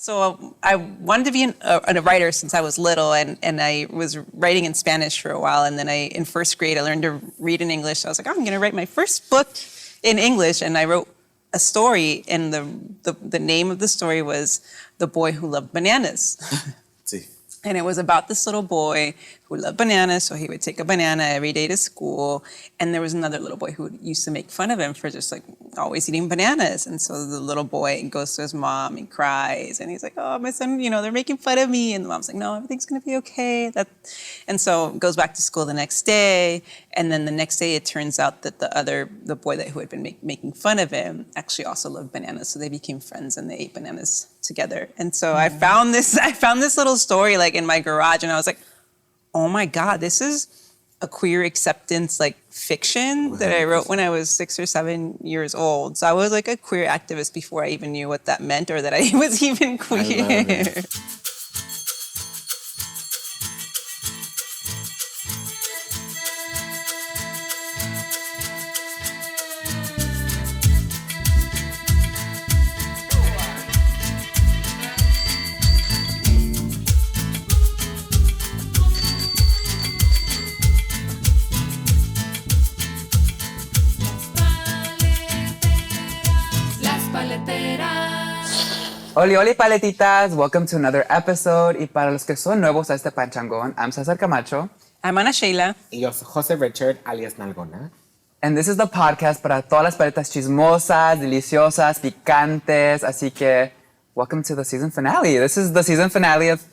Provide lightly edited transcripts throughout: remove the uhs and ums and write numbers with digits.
So I wanted to be a writer since I was little, and I was writing in Spanish for a while, and then in first grade I learned to read in English. So I was like, I'm going to write my first book in English, and I wrote a story, and the name of the story was The Boy Who Loved Bananas. Sí. And it was about this little boy who loved bananas, so he would take a banana every day to school. And there was another little boy who used to make fun of him for just like always eating bananas. And so the little boy goes to his mom and cries. And he's like, oh, my son, they're making fun of me. And the mom's like, no, everything's going to be okay. And so goes back to school the next day. And then the next day it turns out that the boy who had been making fun of him actually also loved bananas. So they became friends and they ate bananas together. And so I found this little story like in my garage, and I was like, oh my God, this is a queer acceptance like fiction that I wrote when I was 6 or 7 years old. So I was like a queer activist before I even knew what that meant or that I was even queer. I love it. Holi, holi, paletitas. Welcome to another episode. Y para los que son nuevos a este panchangón, I'm César Camacho. I'm Ana Sheila. Y yo soy José Richard, alias Nalgona. And this is the podcast para todas las paletas chismosas, deliciosas, picantes. Así que, welcome to the season finale. This is the season finale of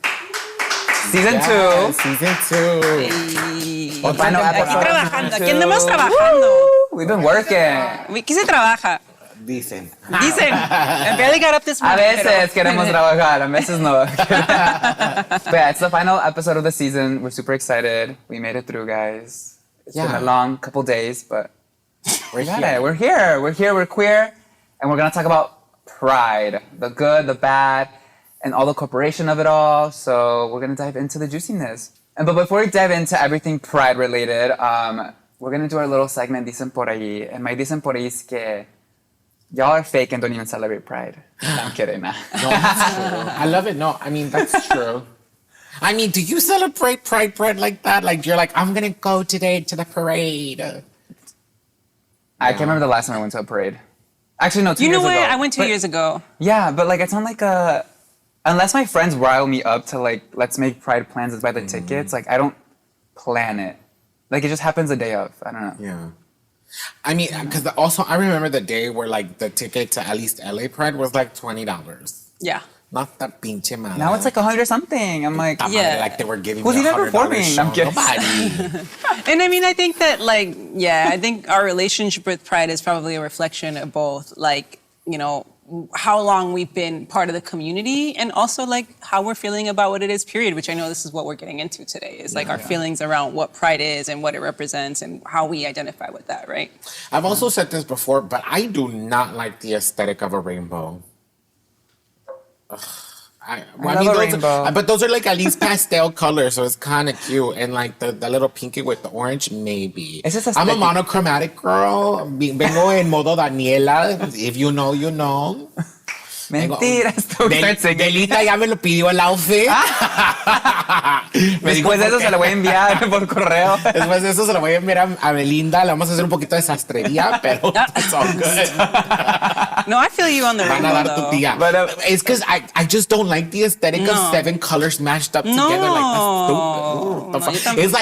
season 2. Season 2. Hey. Final Aquí episode of trabajando. season Aquí andamos 2. trabajando. Woo! We've been working. ¿Qué se trabaja? Dicen. I barely got up this A morning. veces queremos trabajar, a veces no. But yeah, it's the final episode of the season. We're super excited. We made it through, guys. It's been a long couple days, but we got it. We're here. We're queer. And we're going to talk about pride. The good, the bad, and all the corporation of it all. So we're going to dive into the juiciness. But before we dive into everything pride related, we're going to do our little segment, Dicen por ahí. And my Dicen por ahí is que y'all are fake and don't even celebrate pride. No, I'm kidding. Nah. No, that's true. I love it. No, I mean, that's true. I mean, do you celebrate pride like that? Like, you're like, I'm going to go today to the parade. I can't remember the last time I went to a parade. Actually, no, 2 years ago. You know what? I went 2 years ago. Yeah, but like, it's not like a... Unless my friends rile me up to like, let's make pride plans, let's buy the tickets. Like, I don't plan it. Like, it just happens the day of. I don't know. Yeah. I mean, because also I remember the day where like the ticket to at least LA Pride was like $20. Yeah. Not that pinche madre. Now it's like 100 something. I'm like, Yeah. Like they were giving who's me even $100 performing? show. I'm kidding. Nobody. And I mean, I think that like, I think our relationship with pride is probably a reflection of both like, how long we've been part of the community and also like how we're feeling about what it is, period, which I know this is what we're getting into today, is like our feelings around what pride is and what it represents and how we identify with that, right? I've also said this before, but I do not like the aesthetic of a rainbow. Ugh. I love a rainbow. But those are like at least pastel colors, so it's kind of cute. And like the little pinky with the orange, maybe. It's just I'm a monochromatic girl. Vengo en modo Daniela. If you know, you know. Mentiras. Delita ya me lo pidió el outfit. Después de eso se lo voy a enviar por correo. Después de eso se lo voy a enviar a Belinda. Le vamos a hacer un poquito de sastrería, pero it's all good. No, I feel you on the Van a rainbow, dar tu though. tía. But, It's because I just don't like the aesthetic of 7 colors mashed up together. Like that's stupid.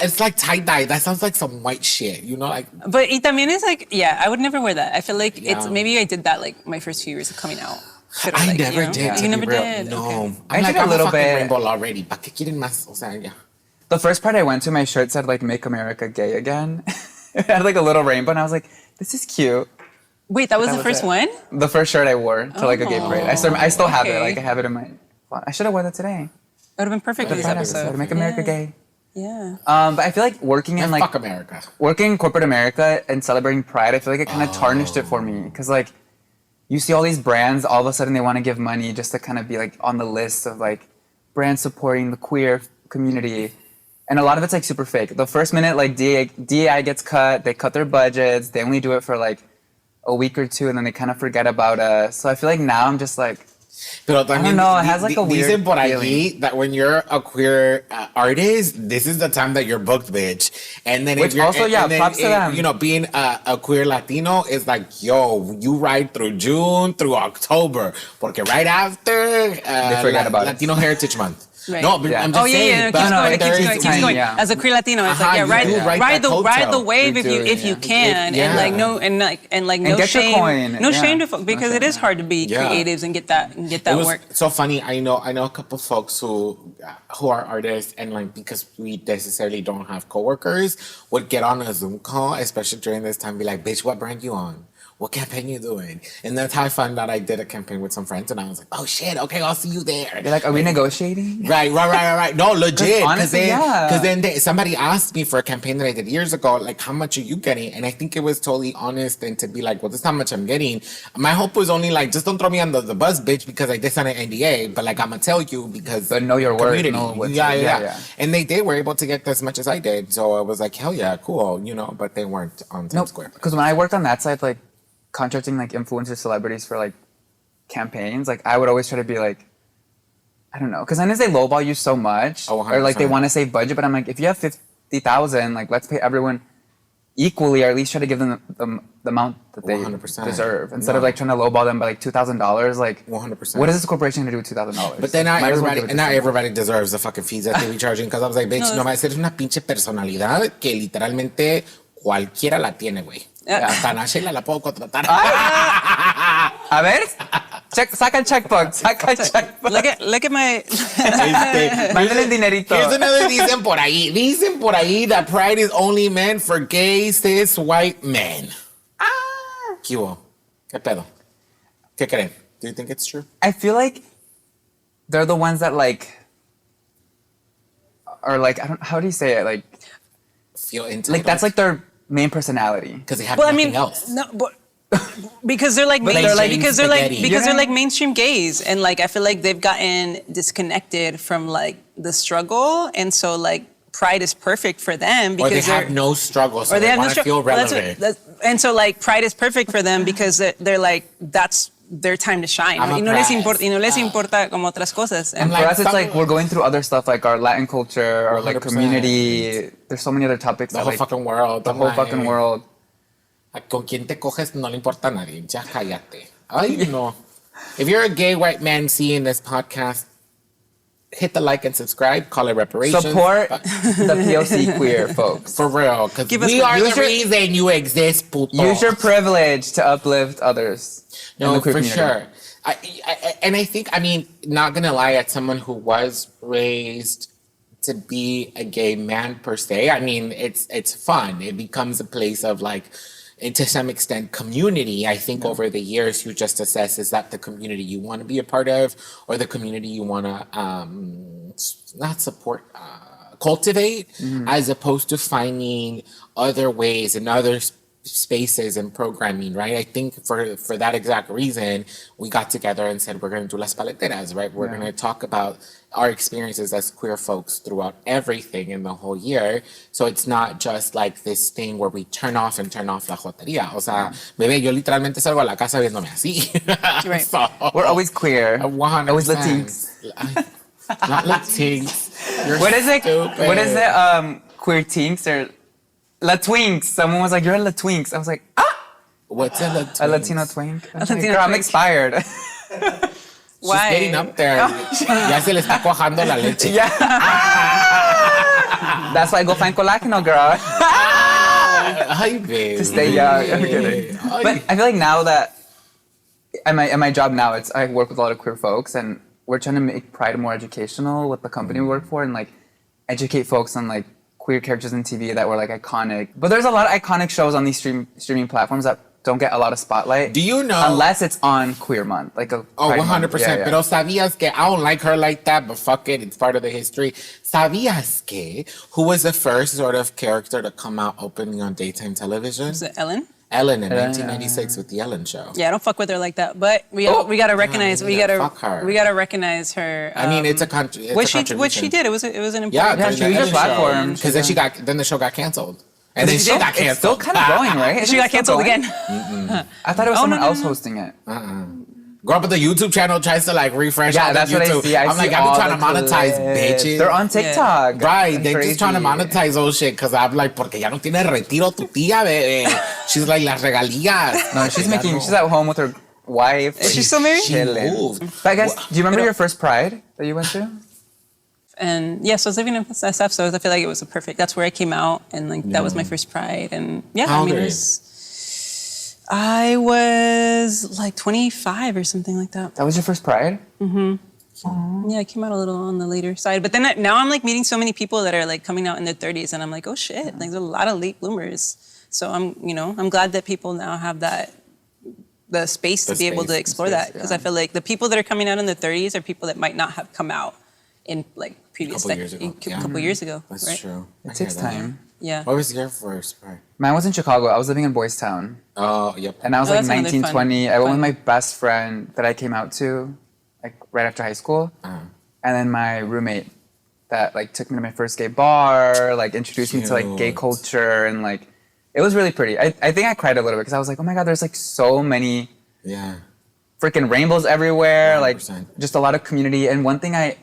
It's like tie dye. That sounds like some white shit. Like. But y también is like, I would never wear that. I feel like it's maybe I did that like my first few years of coming out. Pero, I like, never did. You never did? No. Okay. I'm like, did a I'm little a fucking bit. rainbow already. ¿Para qué quieren más? O sea, yeah. The first part I went to, my shirt said like, make America gay again. It had like a little rainbow and I was like, this is cute. Wait, that was the first one? The first shirt I wore to like a gay parade. I still have it. Okay. Like I have it in my... I should have worn that today. It would have been perfect for this Pride episode. Make America gay. Yeah. But I feel like working in like... Fuck America. Working in corporate America and celebrating pride, I feel like it kind of tarnished it for me. Because like, you see all these brands, all of a sudden they want to give money just to kind of be like on the list of like brands supporting the queer community. And a lot of it's like super fake. The first minute like DEI gets cut, they cut their budgets, they only do it for like a week or two and then they kind of forget about us. So I feel like now I'm just like, Pero también, I don't know, it has like a weird dicen por feeling. allí that when you're a queer artist, this is the time that you're booked, bitch. And then Which if you're, also, yeah, and then, props to them. you know, being a queer Latino is like, yo, you ride through June through October, porque right after They forget about Latino it. Heritage Month. Right. No, but Yeah. I'm just saying. Keeps but going, it there keeps is going, keeps time. going. Yeah. As a queer Latino, it's Uh-huh, like, yeah, you ride, do ride ride that ride the coattail. wave You if you do, if you yeah. can, Yeah. and like no And get your shame, coin, no yeah. shame to because No it is shame. hard to be Yeah. creatives and get that It was work. so funny. I know a couple folks who are artists, and like because we necessarily don't have coworkers, would get on a Zoom call, especially during this time, be like, "Bitch, what brand you on? What campaign you doing?" And that's how I found out I did a campaign with some friends, and I was like, "Oh shit, okay, I'll see you there." You're like, are we negotiating? Right. No, legit. honestly, yeah. Because then somebody asked me for a campaign that I did years ago, like, how much are you getting? And I think it was totally honest and to be like, well, this is how much I'm getting. My hope was only like, just don't throw me under the bus, bitch, because I did sign an NDA. But like, I'm gonna tell you because But know your worth, community. know what's- Yeah. yeah. And they were able to get as much as I did. So I was like, hell yeah, cool, you know. But they weren't on Times Square. Because when I worked on that side, like contracting like influencer celebrities for like campaigns, like I would always try to be like, I don't know, because sometimes they lowball you so much, Oh, or like they 100%. want to save budget. But I'm like, if you have 50,000, like let's pay everyone equally, or at least try to give them the amount that they 100%. deserve, instead No. of like trying to lowball them by like $2,000. Like 100%. what is this corporation going to do with $2,000? But then not Might as well everybody, give it to not someone. everybody deserves the fucking fees that they be charging. Because I was like, bitch, no, eres una pinche personalidad que literalmente cualquiera la tiene, güey. Hasta Ana Sheila la puedo contratar. A ver, saca el checkbook, saca el checkbook. Look at my. Mándale el dinerito. Here's another dicen por ahí. Dicen por ahí that pride is only meant for gay, cis, white men. ¿Qué hubo? ¿Qué pedo? ¿Qué creen? Do you think it's true? I feel like they're the ones that like are like, I don't, how do you say it? Like that's like their main personality. because they have Well, I nothing mean, else. no, but because they're like Mainstream because they're like spaghetti. because they're Yeah. like mainstream gays, and like I feel like they've gotten disconnected from like the struggle, and so like pride is perfect for them Or because they have no struggle, so or they, they have no want to struggle. feel relevant. And so like pride is perfect for them because they're like that's their time to shine. I'm a Y no les prize. importa, y no les importa como otras cosas. And like for us, it's some- like we're going through other stuff like our Latin culture, our like 100%. community. There's so many other topics. The that, whole like, fucking world. the whole fucking world. Con quien te coges no le importa a nadie. Ya cállate. Ay, no. If you're a gay white man seeing this podcast, hit the like and subscribe. Call it reparations. Support the POC queer folks. For real. Because Give us we the- are the use your- reason you exist, puto. Use your privilege to uplift others. in No, the queer for community. sure. And I think, I mean, not gonna lie, as someone who was raised to be a gay man per se, I mean, it's fun. It becomes a place of like, and to some extent, community. I think over the years, you just assess, is that the community you want to be a part of, or the community you want to not support, cultivate, as opposed to finding other ways and other spaces and programming, right? I think for that exact reason, we got together and said, we're going to do Las Paletitas, right? We're going to talk about our experiences as queer folks throughout everything in the whole year. So it's not just like this thing where we turn off la jotería. O sea, bebé, yo literalmente salgo a la casa viéndome así. Right. So, We're always queer. 100%. Always Latinx. Not Latinx. You're What is it? stupid. What is it? Queer tinks or Latwinks? Someone was like, "You're a Latwinks." I was like, What's a Latinx? a Latino twink. I was like, Latino girl, I'm twink. expired. She's Why? getting up there. Ya se le está cuajando la leche. Yeah. That's why I go find colágeno, girl. Ay, babe. To stay young. I'm kidding. Ay. But I feel like now that at my job now, I work with a lot of queer folks, and we're trying to make Pride more educational with the company we work for, and like educate folks on like queer characters in TV that were like iconic. But there's a lot of iconic shows on these streaming platforms that don't get a lot of spotlight. Do you know? Unless it's on Queer Month, like a Oh, Pride 100%. Month. Yeah, yeah. Pero sabías que, I don't like her like that, but fuck it, it's part of the history. Sabías que, who was the first sort of character to come out openly on daytime television? Is it Ellen? Ellen in 1996 with the Ellen Show. Yeah, I don't fuck with her like that, but we gotta recognize fuck her. we gotta recognize her. I mean, it's a country. what she did. It was an important. Yeah, she used her platform. Because then the show got canceled. And then she got canceled. It's still kind of going, right? She got canceled again. I thought it was someone no, else no. hosting it. Girl, but the YouTube channel tries to like refresh all the that's YouTube. what I see. I'm like, I've been trying to monetize, bitches. They're on TikTok. Right, they're just trying to monetize those shit because I'm like, porque ya no tiene retiro tu tía, bebé. She's like, las regalías. No, she's at home with her wife. Is she still married? She moved. But I guess, do you remember your first Pride that you went to? And yeah, so I was living in SF, so I feel like it was that's where I came out, and like that was my first Pride, and yeah, How I mean, old I was like 25 or something like that. That was your first Pride? Yeah, I came out a little on the later side, but then now I'm like meeting so many people that are like coming out in their 30s, and I'm like, oh shit, like there's a lot of late bloomers. So I'm glad that people now have the space to be able to explore that, because I feel like the people that are coming out in their 30s are people that might not have come out in like previous couple years ago. That's right? true. It takes time. Yeah. What was your first Pride? Mine was in Chicago. I was living in Boys Town. Oh, yep. And I was like that's another 19, fun- 20. I went with fun- my best friend that I came out to, like right after high school. And then my roommate that like took me to my first gay bar, like introduced me to like gay culture, and like it was really pretty. I think I cried a little bit because I was like, oh my God, there's like so many freaking rainbows everywhere, 100%. like just a lot of community. And one thing I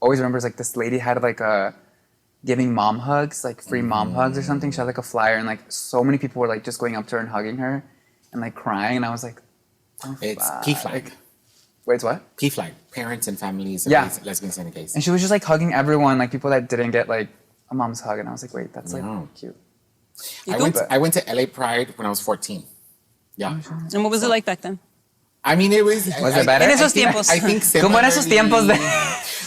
always remember is like this lady had like a giving mom hugs, like free mom hugs or something. She had like a flyer, and like so many people were like just going up to her and hugging her and like crying. And I was like, oh, It's fuck. PFLAG. Wait, it's what? PFLAG, parents and families of lesbians and gays. And she was just like hugging everyone, like people that didn't get like a mom's hug. And I was like, wait, that's like cute. I went to LA Pride when I was 14. Yeah. And what was it like back then? I mean, it was. Was it better? En esos tiempos. I think ¿Cómo eran esos tiempos de?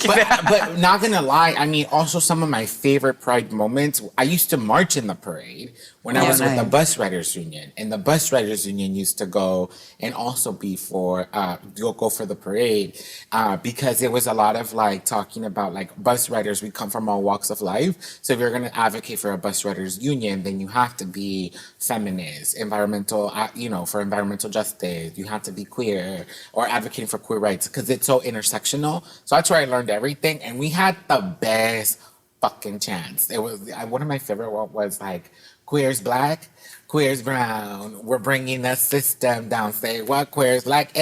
but not gonna lie, I mean, also some of my favorite Pride moments. I used to march in the parade when I was with the Bus Riders Union, and the Bus Riders Union used to go and also be for go for the parade because it was a lot of like talking about like bus riders. We come from all walks of life, so if you're gonna advocate for a Bus Riders Union, then you have to be feminist, environmental, for environmental justice. You have to be queer or advocating for queer rights because it's so intersectional. So that's where I learned everything, and we had the best fucking chants. It was one of my favorite one was like, queer's black, queer's brown, we're bringing the system down. Say what? Queer's black,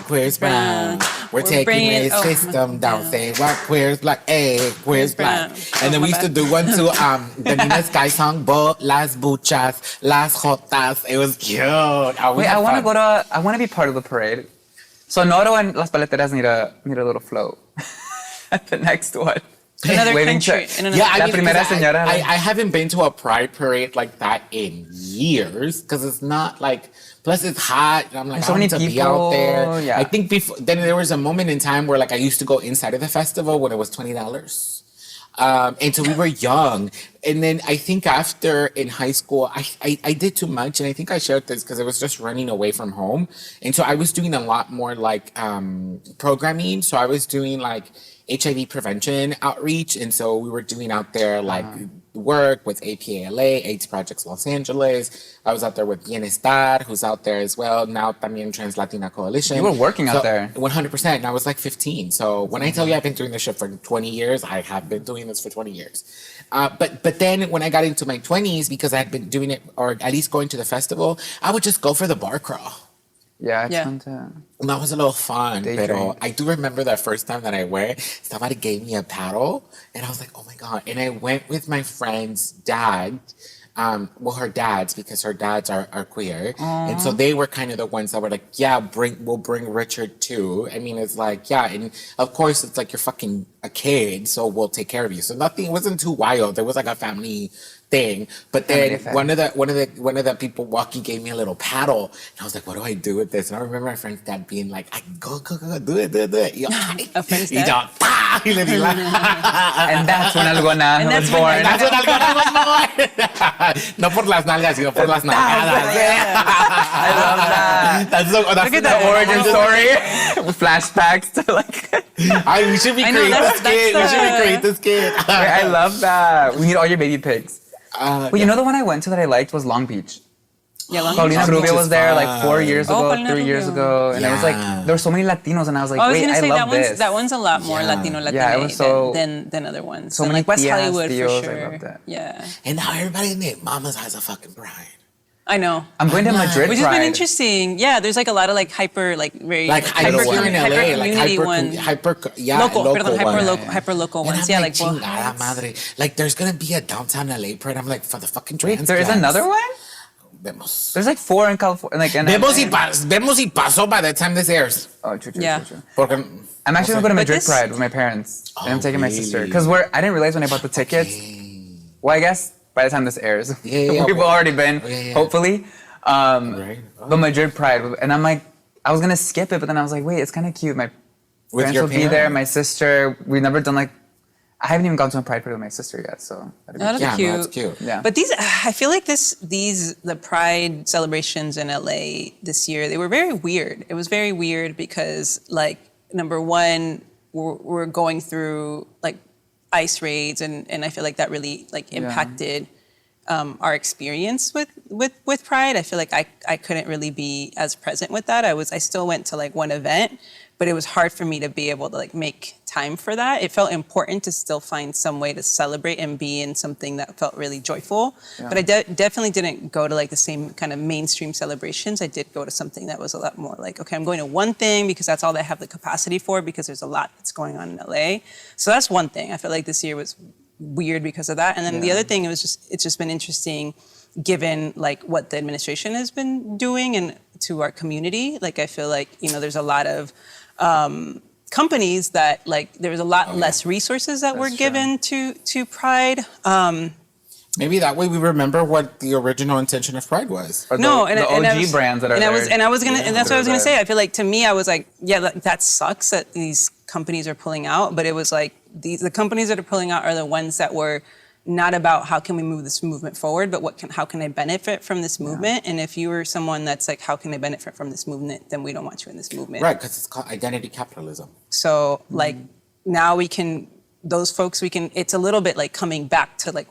queer's brown, we're taking the system down. Say what? Queer's black, queer's brown. And then we used to do one to the Nina Sky song, Bo las buchas, las jotas. It was cute. Wait, I want to be part of the parade. Sonoro and Las Paletitas need a little float at the next one. Another country. I mean, primera señora. I haven't been to a Pride parade like that in years because it's not like. Plus, it's hot. And I'm like, so I many want to be people, out there. yeah. I think then there was a moment in time where like I used to go inside of the festival when it was $20. And so we were young. And then I think after in high school, I did too much. And I think I shared this because I was just running away from home. And so I was doing a lot more like programming. So I was doing like HIV prevention outreach. And so we were doing out there like work with APALA, AIDS Projects Los Angeles. I was out there with Bienestar, who's out there as well. Now también Trans Latina Coalition. You were working out there. 100%. And I was like 15. So when I tell you I've been doing this shit for 20 years, I have been doing this for 20 years. But then when I got into my 20s, because I had been doing it, or at least going to the festival, I would just go for the bar crawl. Yeah, it's fun to... And that was a little fun. Day But drink. I do remember that first time that I went, somebody gave me a paddle. And I was like, oh my God. And I went with my friend's dad. Her dads, because her dads are queer. And so they were kind of the ones that were like, yeah, we'll bring Richard too. I mean, it's like, yeah. And of course, it's like you're fucking a kid, so we'll take care of you. So it wasn't too wild. There was like a family thing. But then one of the people walking gave me a little paddle. And I was like, what do I do with this? And I remember my friend's dad being like, go, do it. A friend's dad? And that's when Nalgona was born. That's when Nalgona was born. No por las nalgas, sino por las nalgadas. I love that. That's Look at that origin story. With flashbacks to like... we should be creating this kid. We should be creating this kid. Wait, I love that. We need all your baby pigs. Well, you know the one I went to that I liked was Long Beach. Yeah, Long Paulina Beach. Rubio was there like 4 years ago, Paulina 3 years Rubio. ago. And it was like, there were so many Latinos and I was like, I was wait, gonna I say love this. that one's a lot more Latino Yeah, it was so- than other ones. so And many like West tias, Hollywood tios, for I sure. love that. Yeah. And now everybody in their mamas has a fucking bride. I know. I'm going to Madrid Which has Pride. been interesting. Yeah, there's like a lot of like hyper, like very Like hyper, here in LA, like community ones. local ones. Hyper local And ones. I'm Yeah, like, well, chingada madre. Like, there's gonna be a downtown LA Pride. I'm like, for the fucking Wait, trans there is flags. another one? Vemos. There's like 4 in California. Like in Vemos y pasó by the time this airs. Oh, true. Porque, I'm actually going to go to But Madrid this- Pride with my parents. And I'm Oh, taking my really? sister. Because I didn't realize when I bought the tickets. Well, I guess by the time this airs, Yeah, we've already been, yeah. hopefully. Right. But Madrid Pride. And I'm like, I was going to skip it, but then I was like, wait, it's kind of cute. My With parents your will be there. parents. My sister. We've never done like, I haven't even gone to a Pride Parade with my sister yet. So that'd be That'd be yeah, cute. no, that's cute. Yeah. But I feel like the Pride celebrations in LA this year, they were very weird. It was very weird because, like, number one, we're going through like ICE raids, and I feel like that really like impacted our experience with Pride. I feel like I couldn't really be as present with that. I still went to like one event, but it was hard for me to be able to like make time for that. It felt important to still find some way to celebrate and be in something that felt really joyful. Yeah. But I definitely didn't go to like the same kind of mainstream celebrations. I did go to something that was a lot more like, okay, I'm going to one thing because that's all they have the capacity for, because there's a lot that's going on in LA. So that's one thing. I feel like this year was weird because of that. And then the other thing, it's just been interesting given like what the administration has been doing and to our community. Like I feel like, there's a lot of companies that like there was a lot less resources that were given to Pride. Maybe that way we remember what the original intention of Pride was. Or No, the OG brands that are there. And that's what I was gonna say. I feel like to me, I was like, yeah, that sucks that these companies are pulling out. But it was like the companies that are pulling out are the ones that were not about how can we move this movement forward, but how can I benefit from this movement? And if you were someone that's like, how can I benefit from this movement? Then we don't want you in this movement. Right, because it's called identity capitalism. So like now those folks, it's a little bit like coming back to like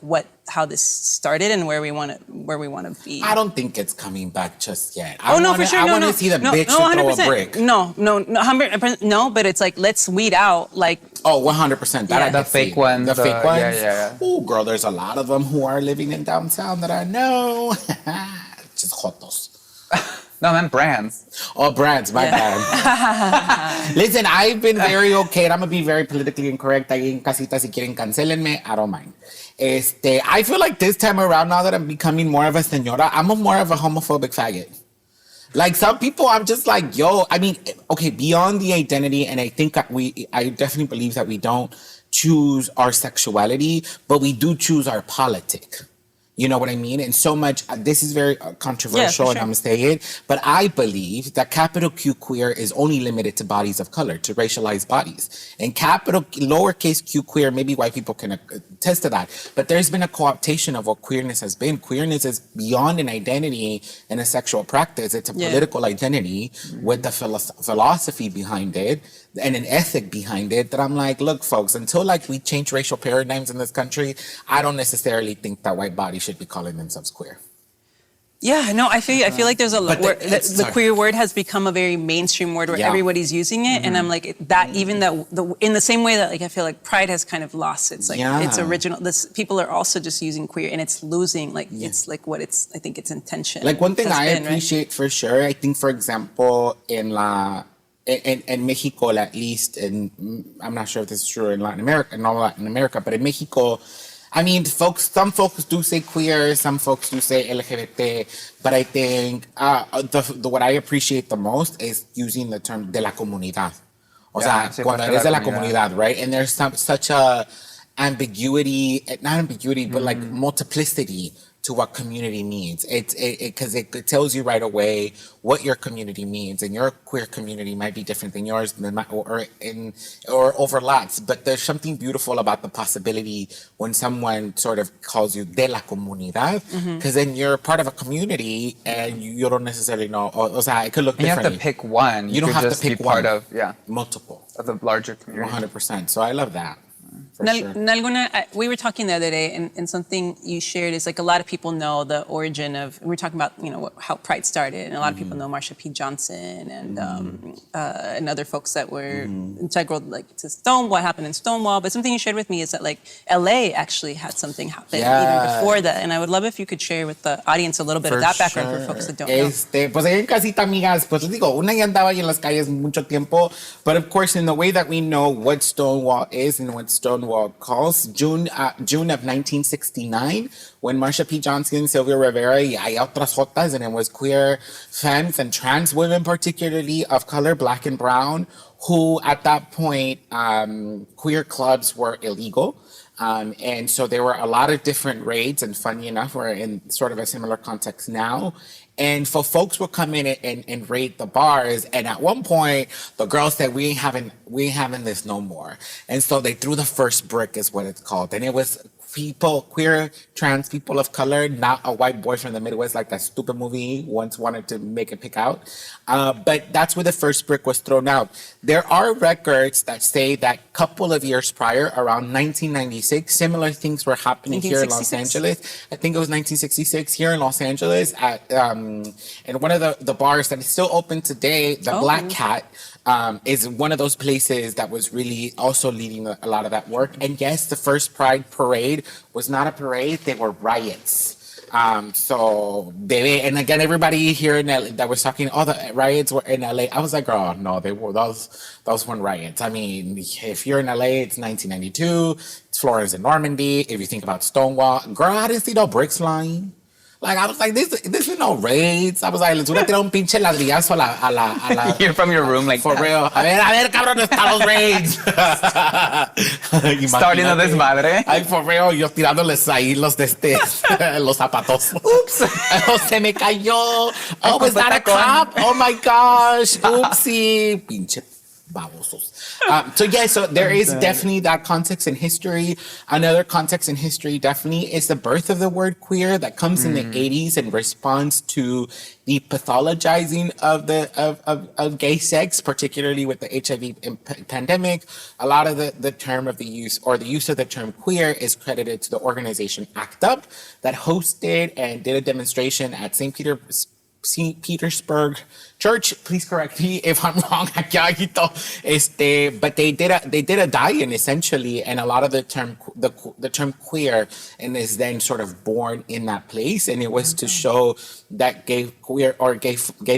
how this started and where we want to be. I don't think it's coming back just yet. For sure. I want to see the bitch to throw a 100%. brick. No, 100%. No, but it's like, let's weed out like. Oh, 100%. That I The can see. fake ones. The fake ones? Yeah. Oh, girl, there's a lot of them who are living in downtown that I know. Just jotos. No, I meant brands. Oh, brands, my bad. Listen, I've been very okay, and I'm going to be very politically incorrect. Ahí en casita, si quieren, cancelenme, I don't mind. I feel like this time around, now that I'm becoming more of a señora, I'm more of a homophobic faggot. Like some people, I'm just like, yo, I mean, okay, beyond the identity, and I think I definitely believe that we don't choose our sexuality, but we do choose our politic. You know what I mean? And so much, this is very controversial, and I'm going to say it, but I believe that capital Q queer is only limited to bodies of color, to racialized bodies. And lowercase q queer, maybe white people can attest to that, but there's been a co-optation of what queerness has been. Queerness is beyond an identity and a sexual practice. It's a political identity with the philosophy behind it and an ethic behind it that I'm like, look, folks, until like we change racial paradigms in this country, I don't necessarily think that white bodies should be calling themselves queer. Yeah, no, I feel like there's a lot. The queer word has become a very mainstream word where Yeah. everybody's using it, and I'm like that. Even that, in the same way that like I feel like Pride has kind of lost its like its original. People are also just using queer, and it's losing like it's like what it's. I think its intention. Like one thing has I been, right? appreciate for sure. I think, for example, in Mexico, at least, and I'm not sure if this is true in Latin America, but in Mexico, I mean, some folks do say queer, some folks do say LGBT, but I think what I appreciate the most is using the term de la comunidad. O sea, cuando eres de la comunidad, right? And there's such a ambiguity, not ambiguity, but like multiplicity to what community means. Because it tells you right away what your community means, and your queer community might be different than yours, or overlaps. But there's something beautiful about the possibility when someone sort of calls you de la comunidad, because then you're part of a community and you don't necessarily know. O sea, it could look differently. You have to pick one. You don't have to pick part one. of multiple of the larger community. 100%. So I love that. sure. Nalgona, we were talking the other day, and something you shared is like a lot of people know the origin of. We were talking about how Pride started, and a lot of people know Marsha P. Johnson and other folks that were integral to Stonewall. What happened in Stonewall? But something you shared with me is that like LA actually had something happen even before that, and I would love if you could share with the audience a little bit of that background for folks that don't know. Pues ahí en casita, amigas, pues les digo, una ya andaba ahí en las calles mucho tiempo, but of course, in the way that we know what Stonewall is and what Stonewall calls, June of 1969, when Marsha P. Johnson, Sylvia Rivera, y hay otras jotas, and it was queer femmes and trans women, particularly of color, black and brown, who at that point, queer clubs were illegal. And so there were a lot of different raids, and funny enough, we're in sort of a similar context now. And so folks would come in and raid the bars. And at one point, the girls said, we ain't having this no more. And so they threw the first brick, is what it's called. And it was people, queer, trans people of color, not a white boy from the Midwest like that stupid movie once wanted to make it pick out. But that's where the first brick was thrown out. There are records that say that couple of years prior, around 1996, similar things were happening here in Los Angeles. I think it was 1966 here in Los Angeles at in one of the bars that is still open today, the Black Cat. Is one of those places that was really also leading a lot of that work. And yes, the first Pride parade was not a parade, they were riots. So and again, everybody here in LA that was talking, the riots were in LA. I was like, girl, no, those weren't riots. I mean, if you're in LA, it's 1992, it's Florence and Normandy. If you think about Stonewall, girl, I didn't see no bricks flying. Like, I was like, this is no raids. I was like, les voy a tirar un pinche ladrillazo a la You're from your room, like, for real. A ver, cabrón, están los raids. Starting a desmadre. Ay, for real, yo tirándoles ahí los zapatos. Oops. Se me cayó. Oh, was that a cop? Oh my gosh. Oopsie. Pinche babosos. So there is definitely that context in history. Another context in history definitely is the birth of the word queer that comes in the 80s in response to the pathologizing of gay sex, particularly with the HIV pandemic. A lot of the term of the use of the term queer is credited to the organization ACT UP that hosted and did a demonstration at St. Petersburg Church. Please correct me if I'm wrong. But they did a die-in essentially, and a lot of the term queer and is then sort of born in that place, and it was to show that gay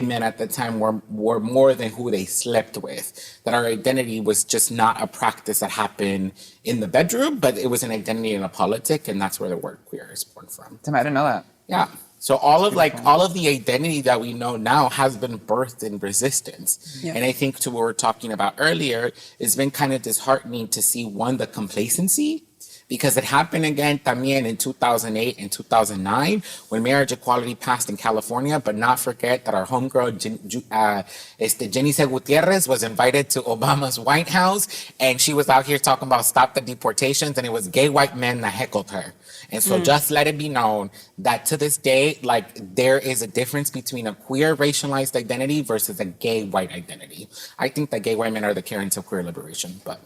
men at the time were more than who they slept with. That our identity was just not a practice that happened in the bedroom, but it was an identity and a politic, and that's where the word queer is born from. Tim, I didn't know that. Yeah. So all of the identity that we know now has been birthed in resistance. Yeah. And I think to what we were talking about earlier, it's been kind of disheartening to see, one, the complacency, because it happened again también in 2008 and 2009 when marriage equality passed in California, but not forget that our homegirl, Jenny Gutierrez, was invited to Obama's White House, and she was out here talking about stop the deportations, and it was gay white men that heckled her. And so just let it be known that to this day, like, there is a difference between a queer racialized identity versus a gay white identity. I think that gay white men are the Karens of queer liberation, but...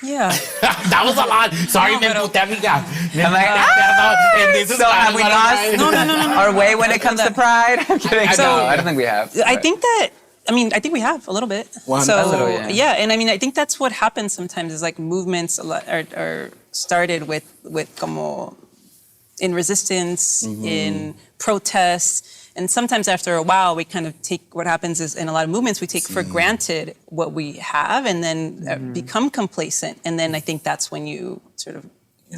Yeah. That was a lot. Sorry, me emputé, amiga. I'm like, so have we lost our way when it comes to Pride? I'm kidding. I don't think we have. I think we have a little bit. Yeah, and I mean, I think that's what happens sometimes is like movements are started with como in resistance, in protests. And sometimes after a while, we kind of take, what happens is in a lot of movements, we take for granted what we have and then become complacent. And then I think that's when you sort of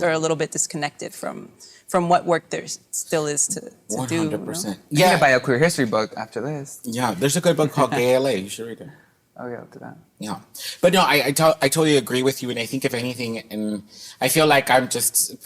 are a little bit disconnected from what work there still is to do. 100%. You know? Yeah. I'm gonna buy a queer history book after this. Yeah, there's a good book called Gay LA. You should read it. Oh yeah, I'll do that. Yeah, but no, I totally agree with you, and I think if anything, and I feel like I'm just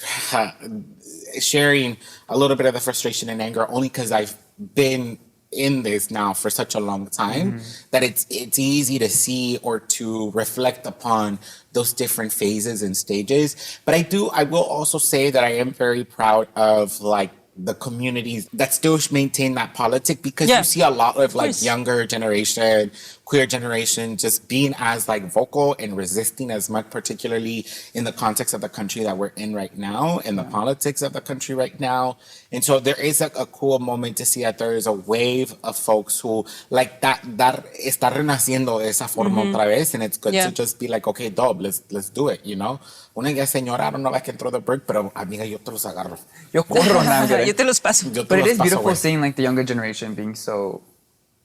sharing a little bit of the frustration and anger only because I've been in this now for such a long time that it's easy to see or to reflect upon those different phases and stages. But I will also say that I am very proud of like the communities that still maintain that politic, because you see a lot of like younger generation queer generation just being as like vocal and resisting as much, particularly in the context of the country that we're in right now and the politics of the country right now. And so there is a cool moment to see that there is a wave of folks who like that está renaciendo de esa forma otra vez, and it's good to just be like, okay, dope, let's do it, you know. Una ya señora, I don't know if I can throw the brick, pero amiga, yo te los agarro. Yo corro, Nalgona. Yo te los paso. But it is beautiful seeing like the younger generation being so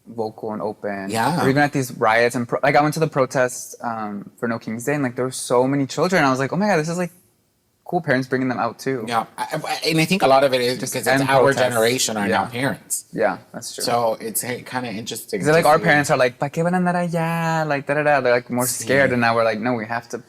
vocal and open. Yeah. Or even at these riots and like I went to the protests for No King's Day, and like there were so many children. I was like, oh my god, this is like cool. Parents bringing them out too. Yeah, and I think a lot of it is just because it's our generation are now parents. Yeah, that's true. So it's kind of interesting. Because like our parents are like, ¿pa qué van a andar allá? Like da da da. They're like more scared, and now we're like, no, we have to.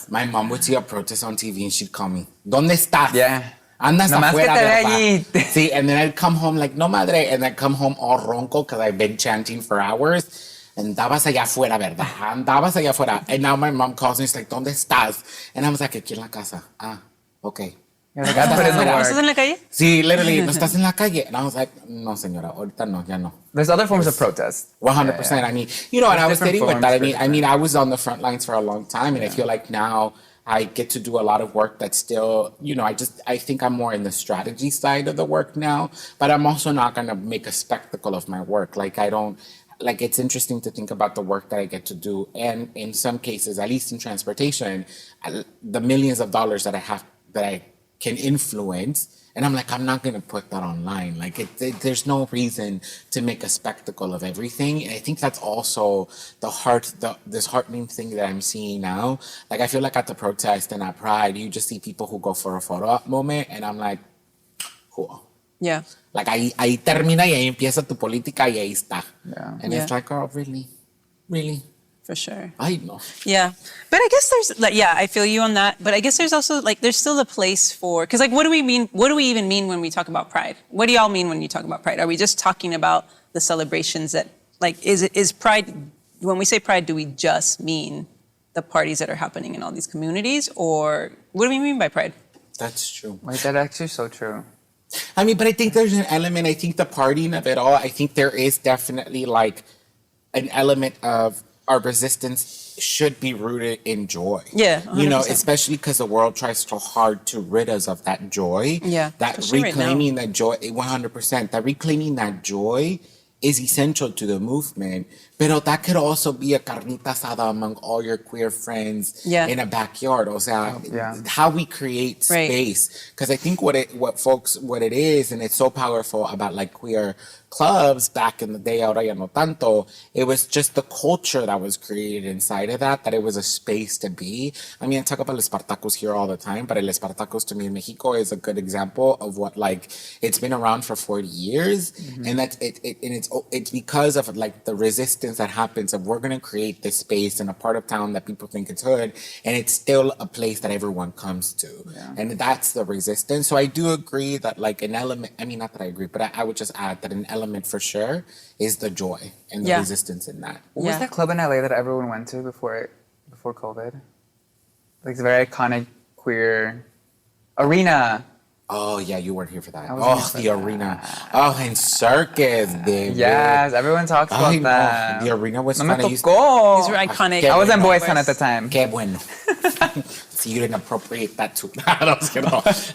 My mom would see a protest on TV and she'd call me, ¿Dónde estás? Yeah. Andas Nomás afuera, que te ve ¿verdad? allí. See, and then I'd come home like, no madre, and I'd come home all ronco because I've been chanting for hours. Andabas allá afuera, ¿verdad? Andabas allá afuera. And now my mom calls me, she's like, ¿Dónde estás? And I was like, aquí en la casa. Ah, okay. Yeah, like, I put in the ¿No estás work. en la calle? Sí, literally, ¿no estás en la calle? And I was like, no, señora, ahorita no, ya no. There's other forms of protest. 100%. Yeah. I mean, you know, and I was Different sitting with that. forms I mean, I was on the front lines for a long time, and I feel like now I get to do a lot of work that's still, you know, I think I'm more in the strategy side of the work now, but I'm also not going to make a spectacle of my work. Like, it's interesting to think about the work that I get to do. And in some cases, at least in transportation, the millions of dollars that I can influence. And I'm like, I'm not going to put that online. Like, there's no reason to make a spectacle of everything. And I think that's also disheartening thing that I'm seeing now. Like, I feel like at the protest and at Pride, you just see people who go for a photo op moment. And I'm like, cool. Yeah. Like, ahí termina y ahí empieza tu política y ahí está. Yeah. And it's like, oh, really? Really? For sure. I know. Yeah. But I guess there's like, yeah, I feel you on that. But I guess there's also like, there's still a place for, because like, what do we mean? What do we even mean when we talk about Pride? What do y'all mean when you talk about Pride? Are we just talking about the celebrations that, like, is Pride, when we say Pride, do we just mean the parties that are happening in all these communities? Or what do we mean by Pride? That's true. Like, that's actually so true. I mean, but I think there's an element, I think the partying of it all, I think there is definitely like an element of our resistance should be rooted in joy. Yeah, 100%. You know, especially because the world tries so hard to rid us of that joy. Yeah, That especially right now. reclaiming that joy, 100%, that reclaiming that joy is essential to the movement. But that could also be a carnita asada among all your queer friends in a backyard. O sea, how we create space. Because I think what it is, and it's so powerful about like queer clubs back in the day, ahora ya no tanto, it was just the culture that was created inside of that it was a space to be. I mean, I talk about El Espartacus here all the time, but El Espartacus to me in Mexico is a good example of what, like, it's been around for 40 years, and that's it's because of like the resistance that happens of we're going to create this space in a part of town that people think it's hood, and it's still a place that everyone comes to, and that's the resistance. So I do agree that like an element, I mean, not that I agree, but I would just add that an element for sure is the joy and the resistance in that. What was that club in LA that everyone went to before COVID? Like, it's a very iconic queer arena. Oh yeah, you weren't here for that. Oh, the arena. Oh, in Circus, baby. Yes, everyone talks about that. The arena was No fun. me These were iconic. I was in Boys Town at the time. Qué bueno. See, you didn't appropriate that too.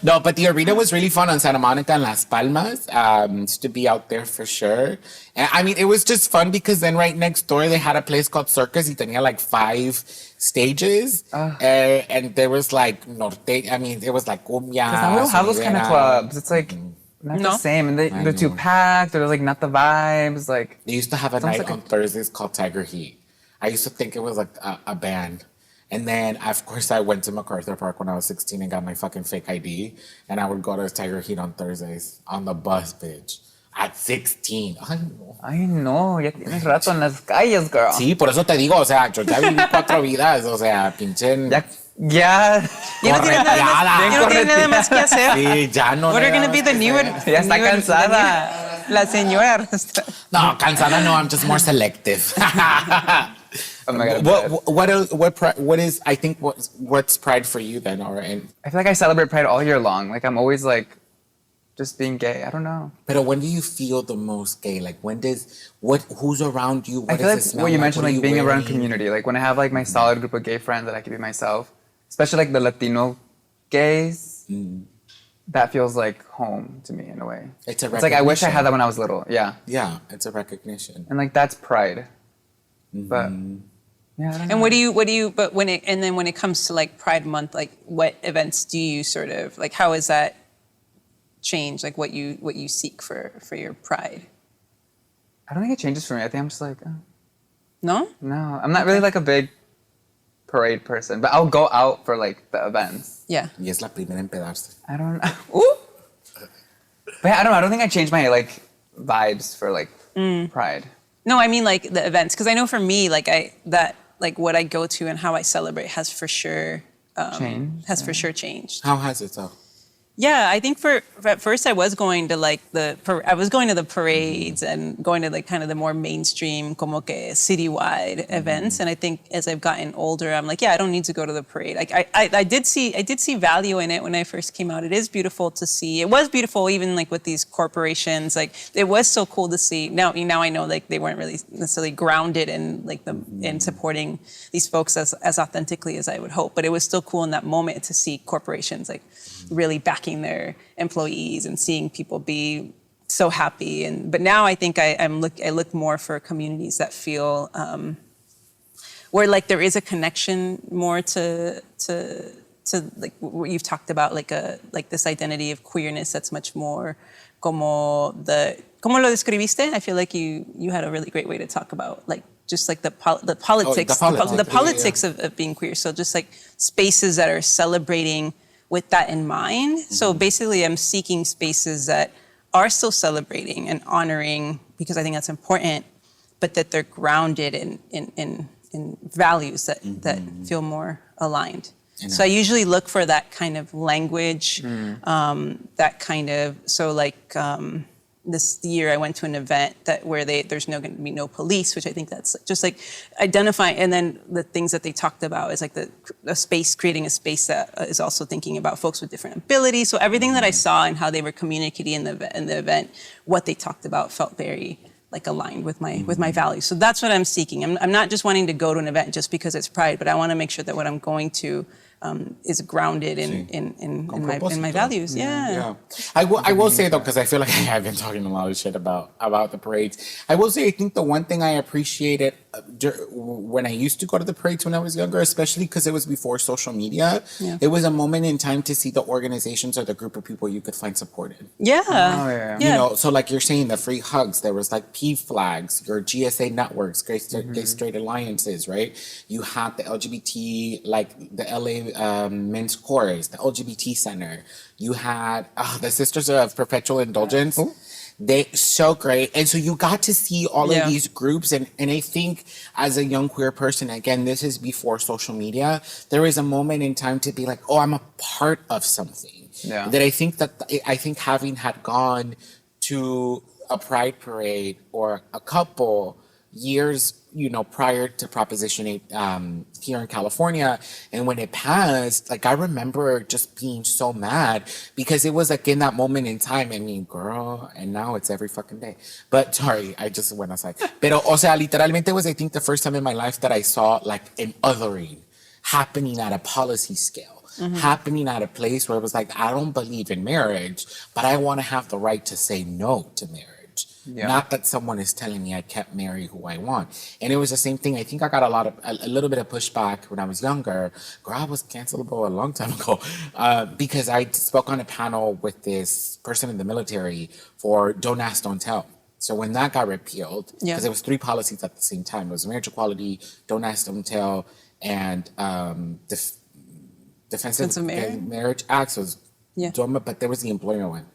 No, but the arena was really fun on Santa Monica and Las Palmas. To be out there for sure. And I mean, it was just fun because then right next door they had a place called Circus. Y tenía like 5 stages. And there was like norte. I mean, it was like cumbia. Because we don't have those kind of clubs. It's like not the same. And they're too packed. They're like not the vibes. Like, they used to have a night on Thursdays called Tiger Heat. I used to think it was like a band. And then, of course, I went to MacArthur Park when I was 16 and got my fucking fake ID. And I would go to Tiger Heat on Thursdays on the bus, bitch. At 16. Ay, no. Ya tienes rato en las calles, girl. Sí, por eso te digo, o sea, yo ya viví 4 vidas. O sea, pinche... Ya no tiene nada más que hacer. Sí, ya no. What are going to be the newer... Ya está cansada. La señora. No, cansada no. I'm just more selective. Oh my God. What is, I think, what's Pride for you then? Or I feel like I celebrate Pride all year long. Like, I'm always like just being gay. I don't know. But when do you feel the most gay? Like who's around you? What I feel does it like smell what you like? mentioned, What are like being around wearing? community. Like when I have like my solid group of gay friends that I can be myself, especially like the Latino gays, that feels like home to me in a way. It's a It's like I wish I recognition. had that when I was little. Yeah. Yeah, it's a recognition. And like that's pride. But yeah, I don't know. And when it comes to like Pride Month, like what events do you sort of like? How is that change? Like what you seek for your Pride? I don't think it changes for me. I think I'm just like, No? no, I'm not really like a big parade person, but I'll go out for like the events. Yeah. Y es la primera en pedarse. I don't know. Ooh. But yeah, I don't know. I don't think I changed my like vibes for like Pride. No, I mean like the events, because I know for me, like what I go to and how I celebrate has for sure changed. How has it though? Yeah, I think at first I was going to like the parades and going to like kind of the more mainstream, como que citywide events. And I think as I've gotten older, I'm like, yeah, I don't need to go to the parade. Like I did see value in it when I first came out. It is beautiful to see. It was beautiful even like with these corporations. Like it was so cool to see. Now I know like they weren't really necessarily grounded in like in supporting these folks as authentically as I would hope. But it was still cool in that moment to see corporations like really backing their employees and seeing people be so happy. But now I think I look more for communities that feel where like there is a connection more to like what you've talked about, like this identity of queerness that's much more como lo describiste. I feel like you had a really great way to talk about like just like the politics of being queer. So just like spaces that are celebrating with that in mind. So basically I'm seeking spaces that are still celebrating and honoring, because I think that's important, but that they're grounded in values that feel more aligned. So I usually look for that kind of language, that kind of, so like this year I went to an event where there's going to be no police, which I think that's just like identifying, and then the things that they talked about is like creating a space that is also thinking about folks with different abilities. So everything that I saw and how they were communicating in the event, what they talked about felt very like aligned with my values. So that's what I'm seeking. I'm not just wanting to go to an event just because it's Pride, but I want to make sure that what I'm going to is grounded in my values. Yeah. I will say though, because I feel like I've been talking a lot of shit about the parades. I will say I think the one thing I appreciated when I used to go to the parades when I was younger, especially because it was before social media, it was a moment in time to see the organizations or the group of people you could find supported. Yeah. Oh, yeah. You know, so like you're saying, the free hugs, there was like P flags, your GSA networks, gay straight alliances, right? You had the LGBT, like the LA Men's Chorus, the LGBT Center. You had the Sisters of Perpetual Indulgence. They so great. And so you got to see all of these groups. And I think as a young queer person, again, this is before social media, there is a moment in time to be like, oh, I'm a part of something. Yeah. That I think having had gone to a Pride parade or a couple years, you know, prior to Proposition 8 here in California, and when it passed, like I remember just being so mad because it was like in that moment in time. I mean, girl, and now it's every fucking day. But sorry, I just went aside. Pero, o sea, literalmente was, I think, the first time in my life that I saw like an othering happening at a policy scale. Happening at a place where it was like, I don't believe in marriage, but I want to have the right to say no to marriage. Yeah. Not that someone is telling me I can't marry who I want. And it was the same thing. I think I got a little bit of pushback when I was younger. Girl, I was cancelable a long time ago because I spoke on a panel with this person in the military for Don't Ask, Don't Tell. So when that got repealed, because it was 3 policies at the same time. It was marriage equality, Don't Ask, Don't Tell, and Defensive Marriage Act. So it was but there was the employment one.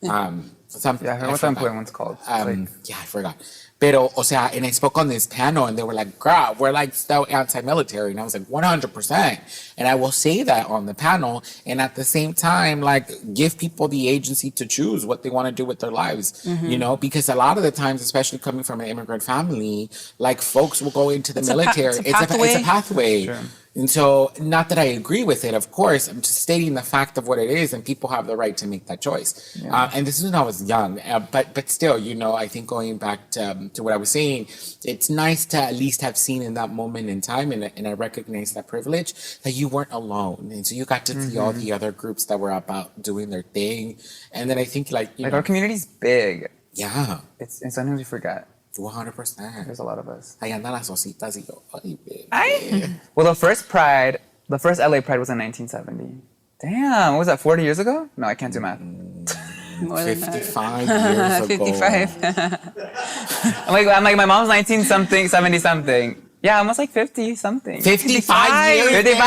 I heard what the employment one's called. I forgot. Pero, o sea, and I spoke on this panel and they were like, girl, we're like so anti-military. And I was like, 100%. And I will say that on the panel. And at the same time, like, give people the agency to choose what they want to do with their lives, you know? Because a lot of the times, especially coming from an immigrant family, like, folks will go into the military. It's a pathway. Sure. And so, not that I agree with it, of course, I'm just stating the fact of what it is, and people have the right to make that choice. And this is when I was young, but still, you know, I think going back to what I was saying, it's nice to at least have seen in that moment in time, and I recognize that privilege, that you weren't alone. And so you got to see all the other groups that were about doing their thing. And then I think, like, you know, our community's big. yeah, It's sometimes we forget. 100%. There's a lot of us. Ahí andan las ositas y yo, ay, baby. Well, the first LA Pride was in 1970. Damn, what was that, 40 years ago? No, I can't do math. More than that. 55 years ago. 55. I'm like, my mom's 19 something, 70 something. Yeah, almost like 50 something. 55 years. 55.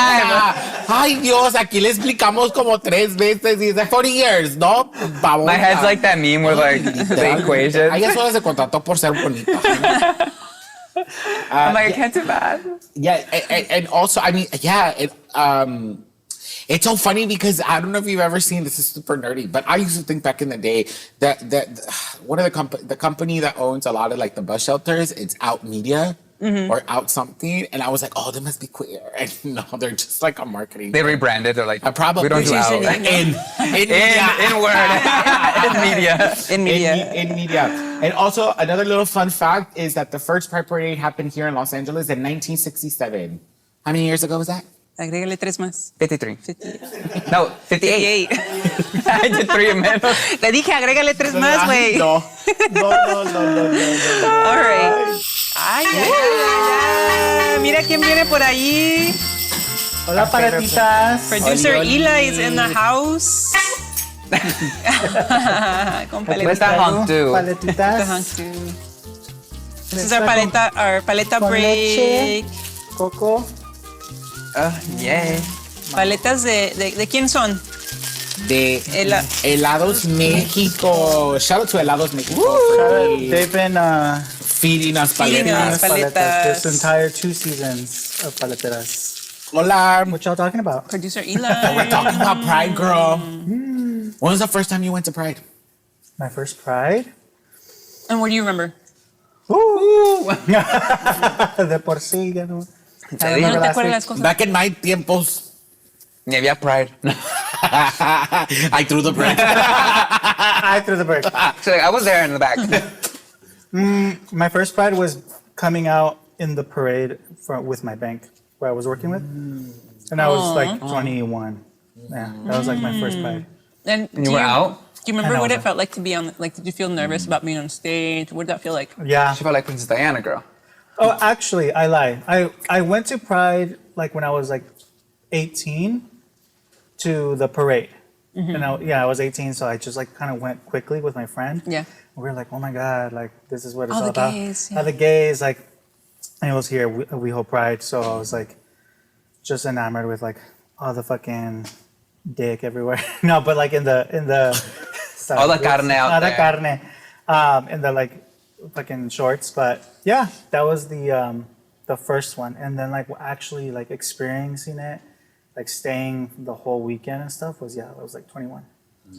Ay, Dios, aquí le explicamos como 3 veces y dice 40 years, ¿no? Babosa. My head's like that meme where like the equation. A ella solo se contrató por ser bonita. I'm like, I can't do math. Yeah, and also, I mean, yeah, it's so funny because I don't know if you've ever seen, this is super nerdy, but I used to think back in the day that what are the company that owns a lot of like the bus shelters, it's Out Media. Or Out something, and I was like, oh, they must be queer. And no, they're just like a marketing. They rebranded. They're like, probably we don't do Out. in media. In media. And also, another little fun fact is that the first Pride Parade happened here in Los Angeles in 1967. How many years ago was that? Agrégale 3 más. 53. 58. No, 58. I did 3 a minute. Le dije, agrégale 3 más, güey. No. All right. Ay, ay, ay, ay. Mira quién viene por ahí. Hola, paletitas. Producer Eli is in the house. Con Where's that honk do? Paletitas. This is our paleta Con break. leche, coco. Yay. Paletas de quién son? De Helados México. Shout out to Helados México. They've been Feeding us Feeding us paletas. paletas. this entire 2 seasons of paleteras. Hola. What y'all talking about? Producer Eli. We're talking about Pride, girl. When was the first time you went to Pride? My first Pride? And what do you remember? De por sí, ya no. ¿No te acuerdas las cosas? Back in my tiempos. Yeah, we have Pride. I threw the bread. I threw the bird. So, like, I was there in the back. My first Pride was coming out in the parade with my bank where I was working with. And I was like 21. Yeah, that was like my first Pride. And You were out? Do you remember I what know. it felt like to be on? Like, did you feel nervous about being on stage? What did that feel like? Yeah. She felt like Princess Diana, girl. Oh, actually, I lie. I went to Pride like when I was like 18 to the parade. And I was 18, so I just like kind of went quickly with my friend. Yeah. We were like, oh my God, like this is what it's All all the about. gays, yeah. All the gays, like, and it was here, we hold Pride, so I was like just enamored with like all the fucking dick everywhere. No, but like in the All the carne out all the there. carne, in the like fucking shorts. But yeah, that was the first one, and then like actually like experiencing it, like staying the whole weekend and stuff was I was like 21.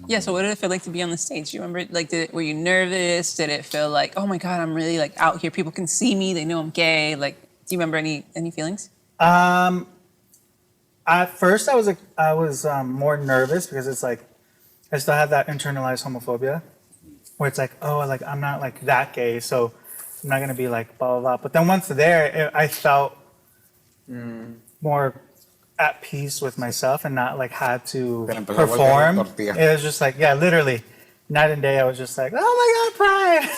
Yeah. So what did it feel like to be on the stage? Do you remember? Like, were you nervous? Did it feel like, oh my God, I'm really like out here. People can see me. They know I'm gay. Like, do you remember any feelings? At first, I was more nervous because it's like I still have that internalized homophobia, where it's like, oh, like I'm not like that gay, so I'm not gonna be like blah blah blah. But then once there, I felt more at peace with myself and not like had to perform. It was just like, yeah, literally, night and day. I was just like, oh my God, Pride.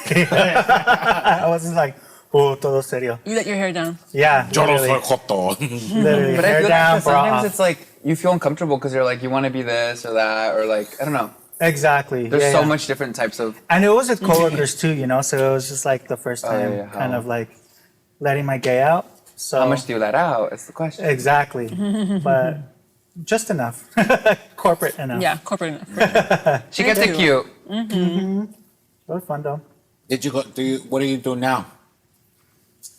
I wasn't like, oh, todo serio. You let your hair down. Yeah, Yo no literally, soy joto. literally, But I hair feel down, like bra sometimes off. it's like you feel uncomfortable because you're like, you want to be this or that, or like, I don't know. Exactly. There's yeah, so yeah. much different types of. And it was with coworkers too, so it was just like the first time yeah, kind how- of like letting my gay out. So How much do you let out? Is the question. exactly, but just enough, corporate enough. Yeah, corporate enough. She gets it cute. It was fun though. Did you go? What do you do now?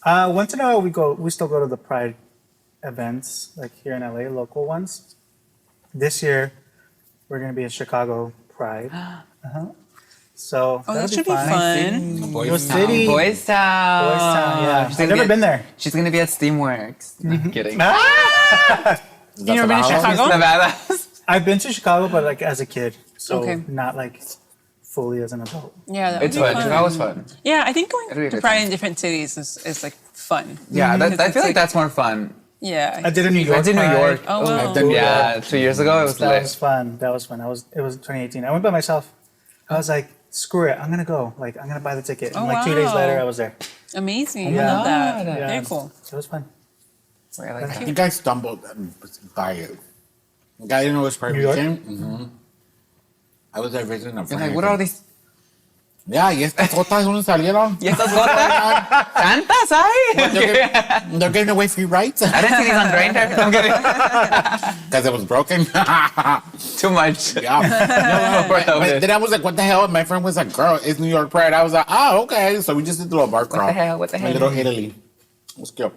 Once in a while we still go to the Pride events like here in LA, local ones. This year we're gonna be in Chicago Pride. So Oh, that that'll should be fun. Your city. Boys Town. Boys Town, yeah. She's I've gonna never be been there. She's gonna be at Steamworks. No, I'm kidding. Ah! You never been to Chicago? Nevada. I've been to Chicago, but like as a kid, so Okay. not like fully as an adult. Yeah, that It's would be fun. Chicago's fun. Yeah, I think It'll be a going to good Pride time. in different cities is like fun. Yeah, Because I it's feel like that's more fun. Yeah. I did a New York. I did New Pride. York. Oh, wow. I've done Yeah, 2 years ago it was That lit. was fun. That was fun. It was 2018. I went by myself. I was like, screw it. I'm gonna go. Like, I'm gonna buy the ticket. And Oh, like 2 days wow. later, I was there. Amazing. my I love that. God. Yeah. Very cool. It was fun. Wait, I like I that. think I stumbled by it. Like, I didn't know it was Pride New York? weekend. Mm-hmm. I was there visiting a You're friend. like, what are all these? Yeah, y estas gotas dónde salieron? ¿Y estas gotas? ¿Tantas hay? They're giving away free rights I didn't see these on Grindr. I'm kidding. because it was broken. Too much. Yeah. But then I was like, what the hell? And my friend was like, girl, it's New York Pride. I was like, oh, okay. So we just did a little bar crawl. the hell? What the A hell? little Italy. It was cute.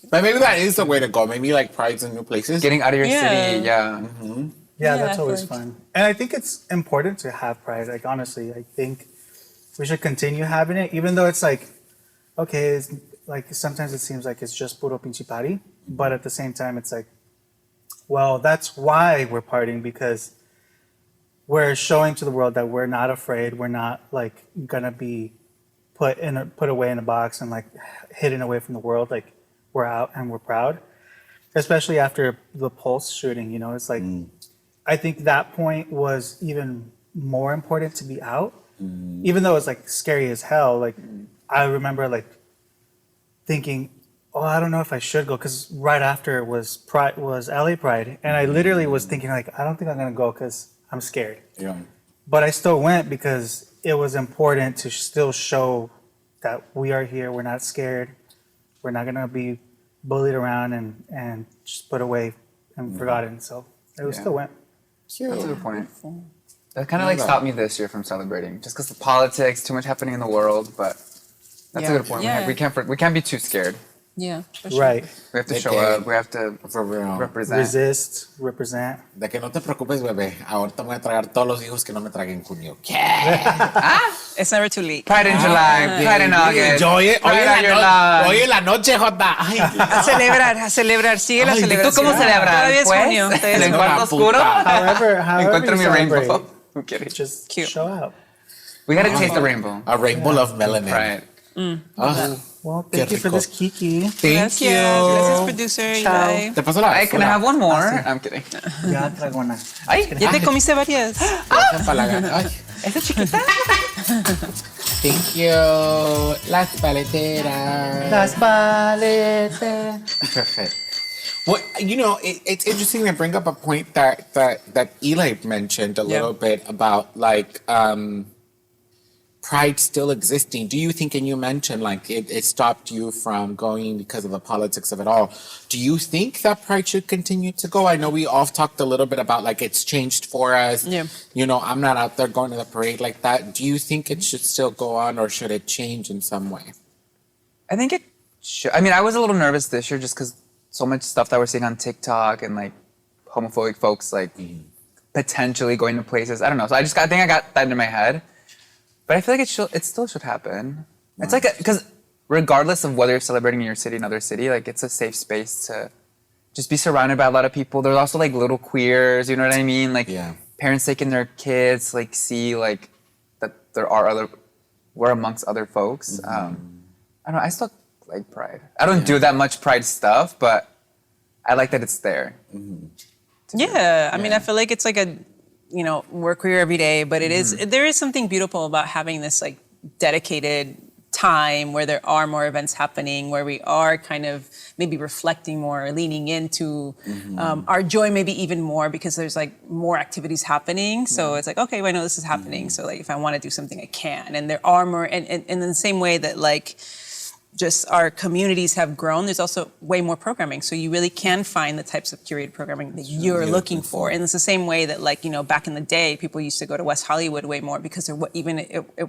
But maybe that is the way to go. Maybe like prides in new places. Getting out of your Yeah. city, yeah. Yeah, Yeah, that's I always feel like- fun. And I think it's important to have pride. Like, honestly, I think we should continue having it, even though it's like, okay, it's like sometimes it seems like it's just puro pinche party. But at the same time, it's like, well, that's why we're partying, because we're showing to the world that we're not afraid. We're not like gonna be put away in a box and like hidden away from the world. Like, we're out and we're proud. Especially after the Pulse shooting, you know, it's like, I think that point was even more important to be out, even though it's like scary as hell. Like, I remember like thinking, oh, I don't know if I should go, because right after was LA Pride, and I literally was thinking like, I don't think I'm gonna go because I'm scared. Yeah. But I still went because it was important to still show that we are here. We're not scared. We're not gonna be bullied around and just put away and forgotten. So I Yeah. still went. That's a good point. That kind of like stopped me this year from celebrating, just because the politics, too much happening in the world. But that's Yeah. a good point. Yeah. We can't be too scared. Yeah. For sure. Right. We have to De show que- up. We have to For real. represent. Resist, represent. De que no te preocupes, bebé. Ahorita voy a tragar todos los hijos que no me tragué en junio. It's never too late. Pride in July, Pride in August. Yo, oye, Pride on your love. oye la noche, Jota. Ay, A celebrar. Sigue la Ay, ¿tú celebración. ¿Tú cómo celebras? Todavía es Pues? junio. ¿En todavía es el junio. cuarto oscuro? However Encuentro you mi celebrate, rainbow. I'm kidding. just Cute. show out. We gotta taste the rainbow. a rainbow of melanin. Right. Ah, Well, Qué thank you for rico. this, Kiki. thank Gracias. you. Gracias, producer. Ciao. Bye. Te paso la Hey, can I basura. have one more? I'm kidding. Ya traigo una. Ay, Ya te comiste varias. Empalagar. Ay, esa chiquita. thank you. Las paleteras. Las paletas. Perfect. Well, you know, it's interesting to bring up a point that Eli mentioned a little bit about like pride still existing. Do you think, and you mentioned like it stopped you from going because of the politics of it all. Do you think that pride should continue to go? I know we all talked a little bit about like it's changed for us. Yeah. You know, I'm not out there going to the parade like that. Do you think it should still go on or should it change in some way? I think it should. I mean, I was a little nervous this year just because so much stuff that we're seeing on TikTok and like homophobic folks like potentially going to places. I don't know. So I think I got that in my head. But I feel like it still should happen. It's like because regardless of whether you're celebrating in your city, another city, like it's a safe space to just be surrounded by a lot of people. There's also like little queers, you know what I mean? Like parents taking their kids, like see like that we're amongst other folks. I don't know. I still like pride. I don't do that much pride stuff, but I like that it's there. Yeah, I mean, I feel like it's like a, you know, we're queer every day, but there is something beautiful about having this like dedicated time where there are more events happening, where we are kind of maybe reflecting more, or leaning into our joy maybe even more because there's like more activities happening. So it's like, okay, well, I know this is happening. So like if I want to do something, I can. And there are more, and in the same way that like, just our communities have grown, there's also way more programming. So you really can find the types of curated programming that you're looking for. And it's the same way that like, you know, back in the day, people used to go to West Hollywood way more because it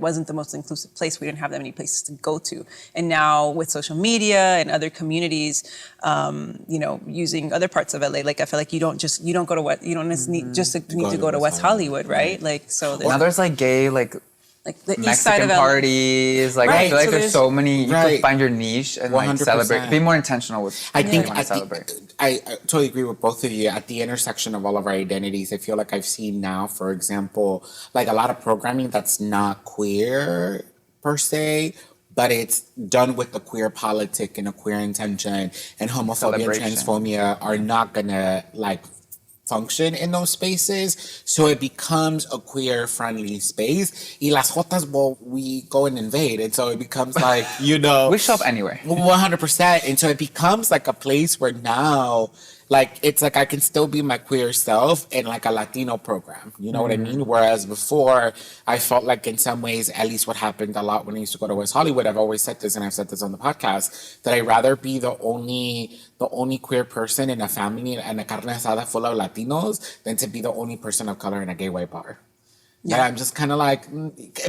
wasn't the most inclusive place. We didn't have that many places to go to. And now with social media and other communities, you know, using other parts of LA, like I feel like you don't go to what, you don't need to go to West Hollywood, right? Like, so Now there's like gay, like like the east Mexican side of LA. parties. Like I Right, feel like so there's there's- so many. You Right. could find your niche and like 100%. celebrate. Be more intentional with. I what think you want to celebrate. I totally agree with both of you. At the intersection of all of our identities, I feel like I've seen now, for example, like a lot of programming that's not queer per se, but it's done with the queer politic and a queer intention, and homophobia and Celebration. transphobia are not gonna like function in those spaces. So it becomes a queer friendly space. Y las jotas, well, we go and invade. And so it becomes like, you know. We show up anyway. 100%. And so it becomes like a place where now, like, it's like I can still be my queer self in like a Latino program. You know what I mean? Whereas before, I felt like in some ways, at least what happened a lot when I used to go to West Hollywood, I've always said this and I've said this on the podcast, that I'd rather be the only queer person in a family and a carne asada full of Latinos than to be the only person of color in a gay white bar. Yeah, I'm just kind of like,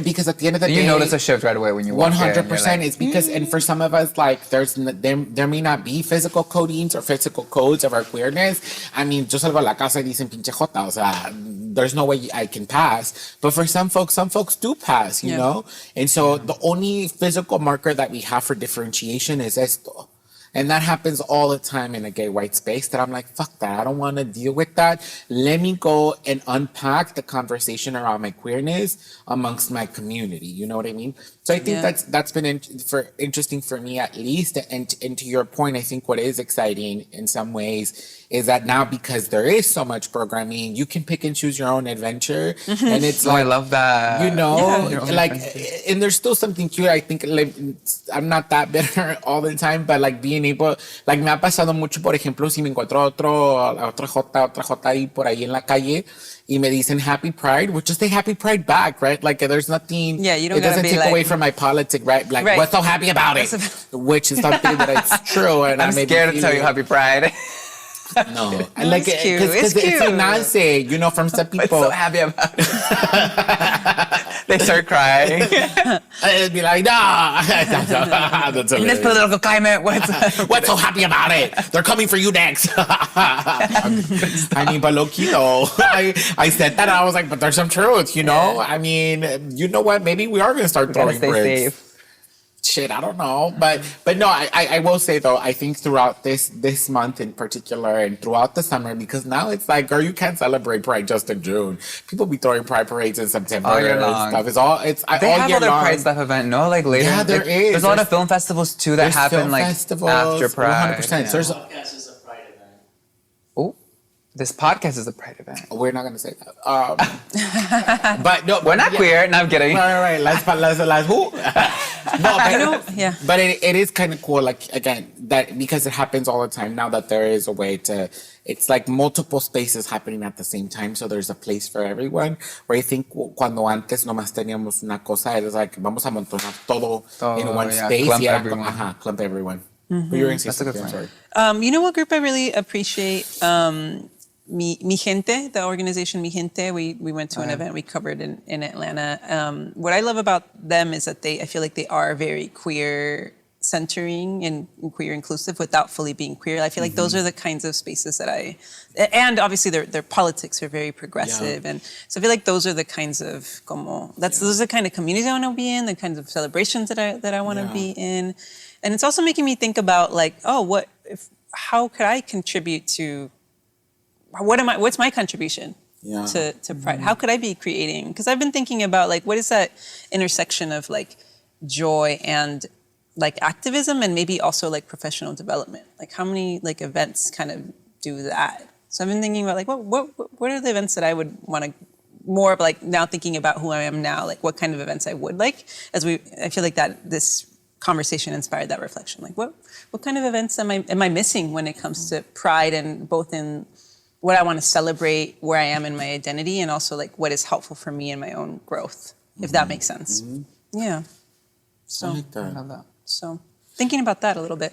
because at the end of the day, You notice a shift right away when you walk in. 100%. It's because, and for some of us, like, there may not be physical codings or physical codes of our queerness. I mean, yo salgo a la casa y dicen pinche jota, o sea, there's no way I can pass. But for some folks do pass, you know? And so the only physical marker that we have for differentiation is esto. And that happens all the time in a gay white space that I'm like, fuck that. I don't want to deal with that. Let me go and unpack the conversation around my queerness amongst my community. You know what I mean? So I think that's been interesting for me at least. And to your point, I think what is exciting in some ways is that now because there is so much programming, you can pick and choose your own adventure. And it's I like, love that. you know, Your own like, adventure. and there's still something cute. I think like, I'm not that bitter all the time, but like being able, like me ha pasado mucho, por ejemplo, si me encuentro otra jota ahí por ahí en la calle y me dicen Happy Pride, which is say Happy Pride back, right? Like there's nothing, Yeah, you don't it gotta doesn't be take like- away from my politic, right? Like, Right. what's so happy about it? Which is something that it's true. And I'm I may be scared to tell you feeling- Happy Pride. No, No, like it's cute. because It's it's cute. a nace, you know, from some I'm people. so happy about it. They start crying. It'd be like, nah. That's In this hilarious. political climate, What's so happy about it? They're coming for you next. I mean, but low key though, I said that. I was like, but there's some truth, you know? I mean, you know what? Maybe we are going to start gotta throwing stay bricks. safe. Shit, I don't know. But no, I will say though, I think throughout this month in particular and throughout the summer, because now it's like, girl, you can't celebrate Pride just in June. People be throwing Pride parades in September All year and long. stuff. It's They all have year other long. Pride stuff event, no? Like later. Yeah, there like, is. There's a lot There's- of film festivals too that There's happen film like festivals, after Pride. 100%. Yeah. There's Podcast is a pride event. Oh, this podcast is a Pride event. We're not gonna say that. But no, We're not yeah. queer. No, I'm kidding. Right. Let's who? No, but, yeah. but it is kind of cool. Like again, that because it happens all the time now that there is a way to. It's like multiple spaces happening at the same time, so there's a place for everyone. Where I think cuando antes nomás teníamos una cosa, it was like vamos a amontonar todo in one yeah, space. clump y era everyone. como, ajá, clump everyone. But you're gonna say That's a good something, I'm point. sorry. You know what group I really appreciate? Mi Gente, the organization Mi Gente. We went to an event we covered in Atlanta. What I love about them is that I feel like they are very queer centering and queer inclusive without fully being queer. I feel like those are the kinds of spaces that and obviously their politics are very progressive. And so I feel like those are the kinds of those are the kind of communities I want to be in, the kinds of celebrations that I want to be in. And it's also making me think about like, how could I contribute to what's my contribution to Pride? How could I be creating? Because I've been thinking about like, what is that intersection of like joy and like activism and maybe also like professional development? Like how many like events kind of do that? So I've been thinking about like, what are the events that I would want to more of like now thinking about who I am now, like what kind of events I would like I feel like that this conversation inspired that reflection. Like what kind of events am I missing when it comes to Pride and both in what I want to celebrate, where I am in my identity, and also like what is helpful for me in my own growth, if that makes sense. Yeah. So, I like that. I love that. so thinking about that a little bit.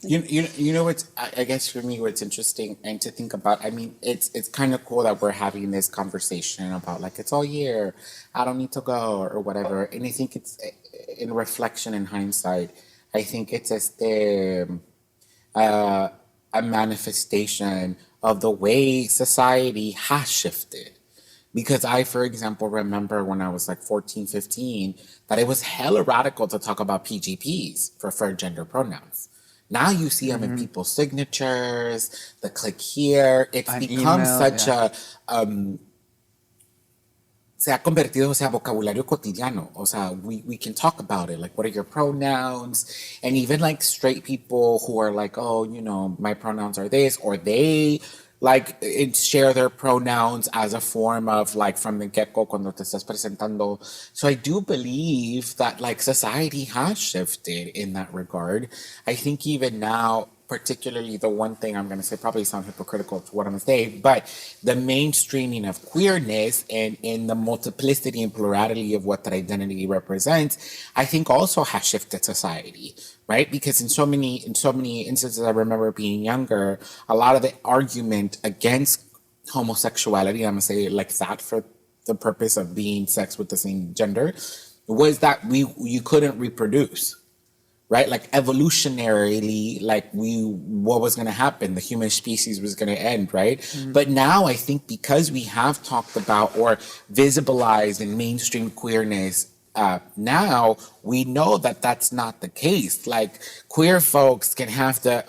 You know what's I guess for me what's interesting and to think about. I mean, it's kind of cool that we're having this conversation about like it's all year, I don't need to go or whatever. And I think it's in reflection and hindsight. I think it's a manifestation of the way society has shifted. Because I, for example, remember when I was like 14, 15, that it was hella radical to talk about PGPs, preferred gender pronouns. Now you see them in people's signatures, the click here. It's An become email, such a... se ha convertido, o sea, vocabulario cotidiano. O sea, we can talk about it. Like, what are your pronouns? And even like straight people who are like, oh, you know, my pronouns are this, or they like share their pronouns as a form of like from the get-go cuando te estás presentando. So I do believe that like society has shifted in that regard. I think even now, particularly the one thing I'm going to say probably sound hypocritical to what I'm going to say, but the mainstreaming of queerness and in the multiplicity and plurality of what that identity represents, I think also has shifted society, right? Because in so many instances, I remember being younger, a lot of the argument against homosexuality, I'm going to say it like that for the purpose of being sex with the same gender, was that you couldn't reproduce. Right? Like evolutionarily, what was going to happen? The human species was going to end, right? Mm-hmm. But now I think because we have talked about or visibilized in mainstream queerness, now we know that that's not the case. Like queer folks can have the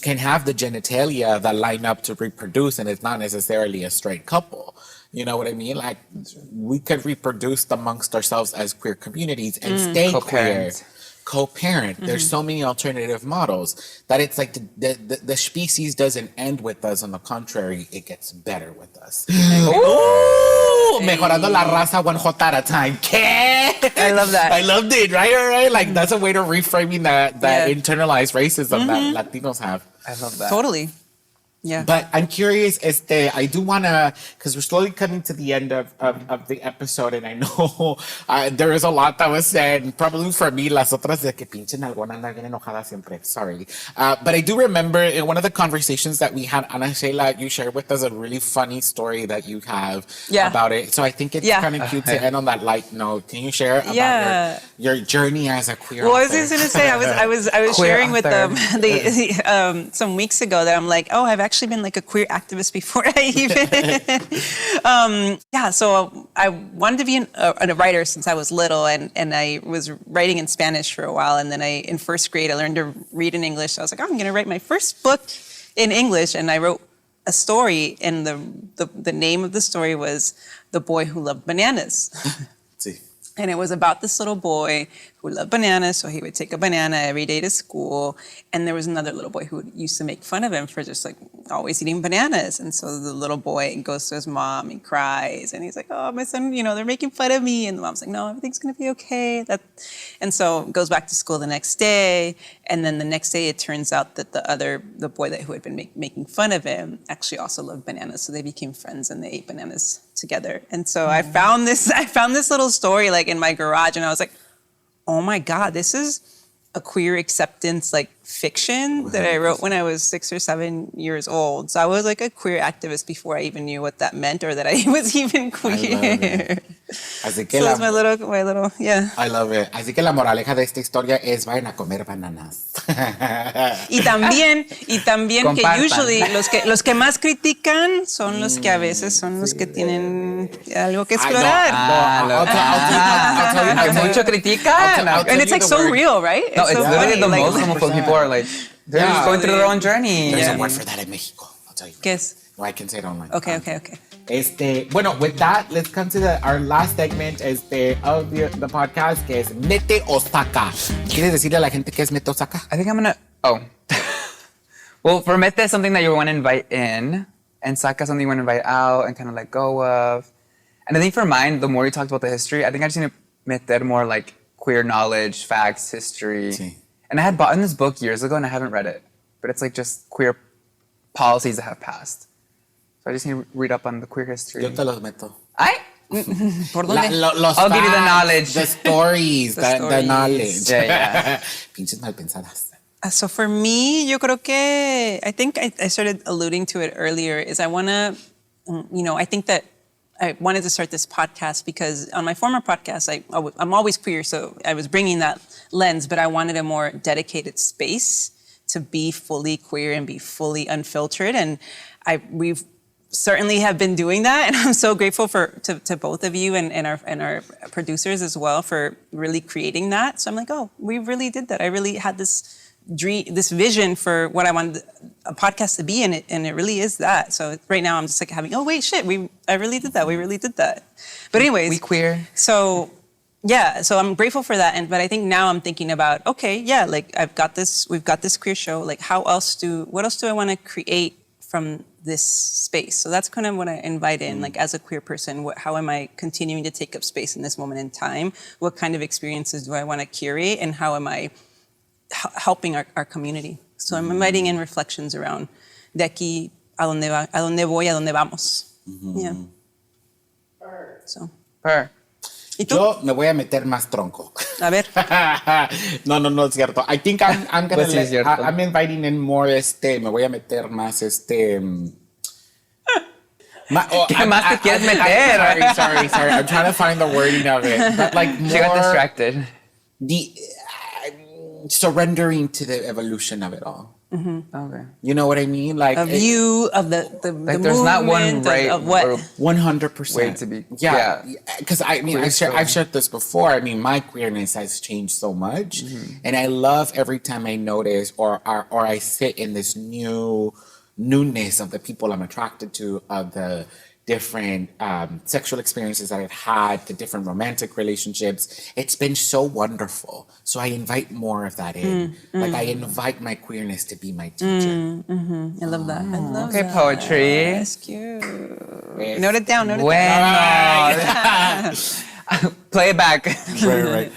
can have the genitalia that line up to reproduce, and it's not necessarily a straight couple. You know what I mean? Like, we could reproduce amongst ourselves as queer communities and stay queer. Co-parent. There's so many alternative models that it's like the species doesn't end with us. On the contrary, it gets better with us. Ooh, mejorando la raza one jota at a time. I love that. I loved it, right? Like, that's a way to reframing that internalized racism that Latinos have. I love that. Totally. Yeah. But I'm curious, I do want to, because we're slowly coming to the end of the episode, and I know there is a lot that was said, probably for me, las otras de que pinche Nalgona anda bien enojada siempre, sorry. But I do remember in one of the conversations that we had, Ana Sheila, you shared with us a really funny story that you have about it. So I think it's kind of cute to end on that light note. Can you share about your journey as a queer author? Well, I was just going to say, I was sharing with them some weeks ago that I'm like, oh, I've actually been like a queer activist before I even so I wanted to be a writer since I was little, and I was writing in Spanish for a while, and then in first grade I learned to read in English. So I was like, I'm going to write my first book in English, and I wrote a story, and the name of the story was The Boy Who Loved Bananas. And it was about this little boy who loved bananas, so he would take a banana every day to school. And there was another little boy who used to make fun of him for just like always eating bananas. And so the little boy goes to his mom and cries, and he's like, "Oh, my son, they're making fun of me." And the mom's like, "No, everything's gonna be okay." And so goes back to school the next day. And then the next day, it turns out that the boy who had been making fun of him actually also loved bananas. So they became friends, and they ate bananas together. And so I found this little story like in my garage, and I was like, oh my God, this is a queer acceptance like fiction that I wrote when I was 6 or 7 years old. So I was like a queer activist before I even knew what that meant or that I was even queer. Así que so that's my little, yeah. I love it. Así que la moraleja de esta historia es vayan a comer bananas. Y también Compartan. que usually los que más critican son los que a veces son los que tienen algo que explorar. Mucho critican. And it's like so real, right? No, it's so literally funny. the Like, most homophobic people are like, they're just going through their own journey. There's a word for that in Mexico. I'll tell you. ¿Qué es? No, I can say it online. Okay. Bueno, with that, let's come to our last segment of the podcast, que es Mete o Saca. ¿Quieres decirle a la gente qué es Mete o Saca? I think I'm gonna. Well, for Mete, something that you want to invite in, and Saca, something you want to invite out and kind of let go of. And I think for mine, the more you talked about the history, I think I just need to meter more like queer knowledge, facts, history. Sí. And I had bought this book years ago, and I haven't read it. But it's like just queer policies that have passed. So I just need to read up on the queer history. Yo te los meto. ¿Por dónde? I'll give you the knowledge. The stories, the knowledge. Yeah. Pinches mal pensadas. So for me, yo creo que, I think I started alluding to it earlier, is I want to, I think that I wanted to start this podcast because on my former podcast, I'm always queer, so I was bringing that lens, but I wanted a more dedicated space to be fully queer and be fully unfiltered. And we've certainly have been doing that, and I'm so grateful to both of you and our producers as well for really creating that. So I'm like, oh, we really did that. I really had this dream, this vision for what I wanted a podcast to be, and it really is that. So right now I'm just like having, oh wait, shit, I really did that. We really did that. But anyways, we queer. So yeah, so I'm grateful for that. But I think now I'm thinking about, okay, yeah, like we've got this queer show. Like what else do I want to create from this space? So that's kind of what I invite in, like as a queer person, how am I continuing to take up space in this moment in time? What kind of experiences do I want to curate, and how am I helping our community? So I'm inviting in reflections around de aquí a donde voy, a donde vamos. Yeah. So. ¿Y tú? Yo me voy a meter más tronco. A ver. No es cierto. I think I'm gonna Pues sí, es cierto. I'm inviting in more me voy a meter más ¿Qué más te quieres meter? Sorry. I'm trying to find the wording of it. But like more She got distracted. the surrendering to the evolution of it all. Okay. You know what I mean? Like Of you, of the Like there's not one movement, right of what. or 100% way to be. yeah because I mean Queer I've shared this before. I mean, my queerness has changed so much, and I love every time I notice or I sit in this newness of the people I'm attracted to, of the different sexual experiences that I've had, the different romantic relationships. It's been so wonderful. So I invite more of that in. Like I invite my queerness to be my teacher. I love that. I love Okay, that. poetry. That's cute. Note it down. Bueno. Play it back. Right.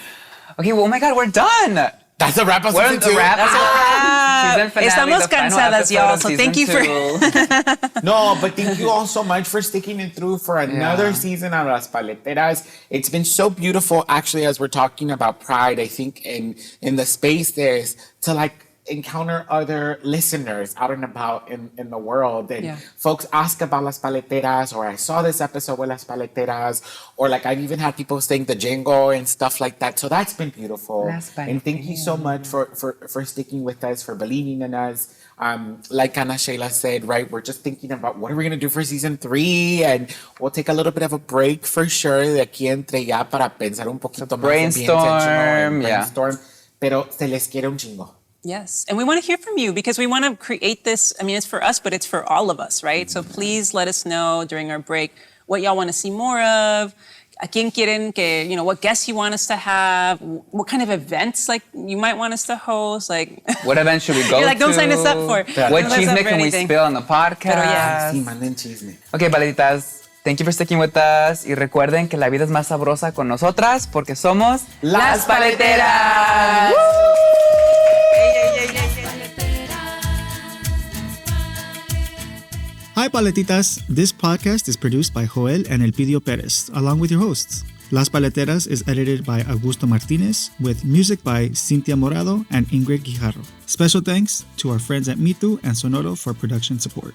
Okay, well, oh my God, we're done. That's a wrap of We're season the 2. wrap. Season finale, Estamos the final cansadas, episode y'all. of So season thank you for. 2. No, but thank you all so much for sticking it through for another Yeah. season of Las Paletitas. It's been so beautiful, actually, as we're talking about Pride. I think in the space there's to like encounter other listeners out and about in the world, and Yeah. folks ask about Las Paletitas, or I saw this episode with Las Paletitas, or like I've even had people saying the jingle and stuff like that. So that's been beautiful. Las And thank you so much for sticking with us, for believing in us. Like Ana Sheila said, right, we're just thinking about what are we going to do for season 3, and we'll take a little bit of a break for sure de aquí entre ya para pensar un poquito más and be intentional and brainstorm. Pero se les quiere un chingo. Yes, and we want to hear from you because we want to create this. I mean, it's for us, but it's for all of us, right? So please let us know during our break what y'all want to see more of. A quién quieren que, what guests you want us to have, what kind of events like you might want us to host, like. What event should we go You're like, don't to? sign us up for. What Don't sign us chisme up for can we anything. spill on the podcast? Pero yeah. Sí, manden chisme. Okay, Paletitas, thank you for sticking with us. Y recuerden que la vida es más sabrosa con nosotras porque somos Las Paleteras. Hi, Paletitas. This podcast is produced by Joel and Elpidio Perez, along with your hosts. Las Paleteras is edited by Augusto Martinez, with music by Cintia Morado and Ingrid Guijarro. Special thanks to our friends at Mitu and Sonoro for production support.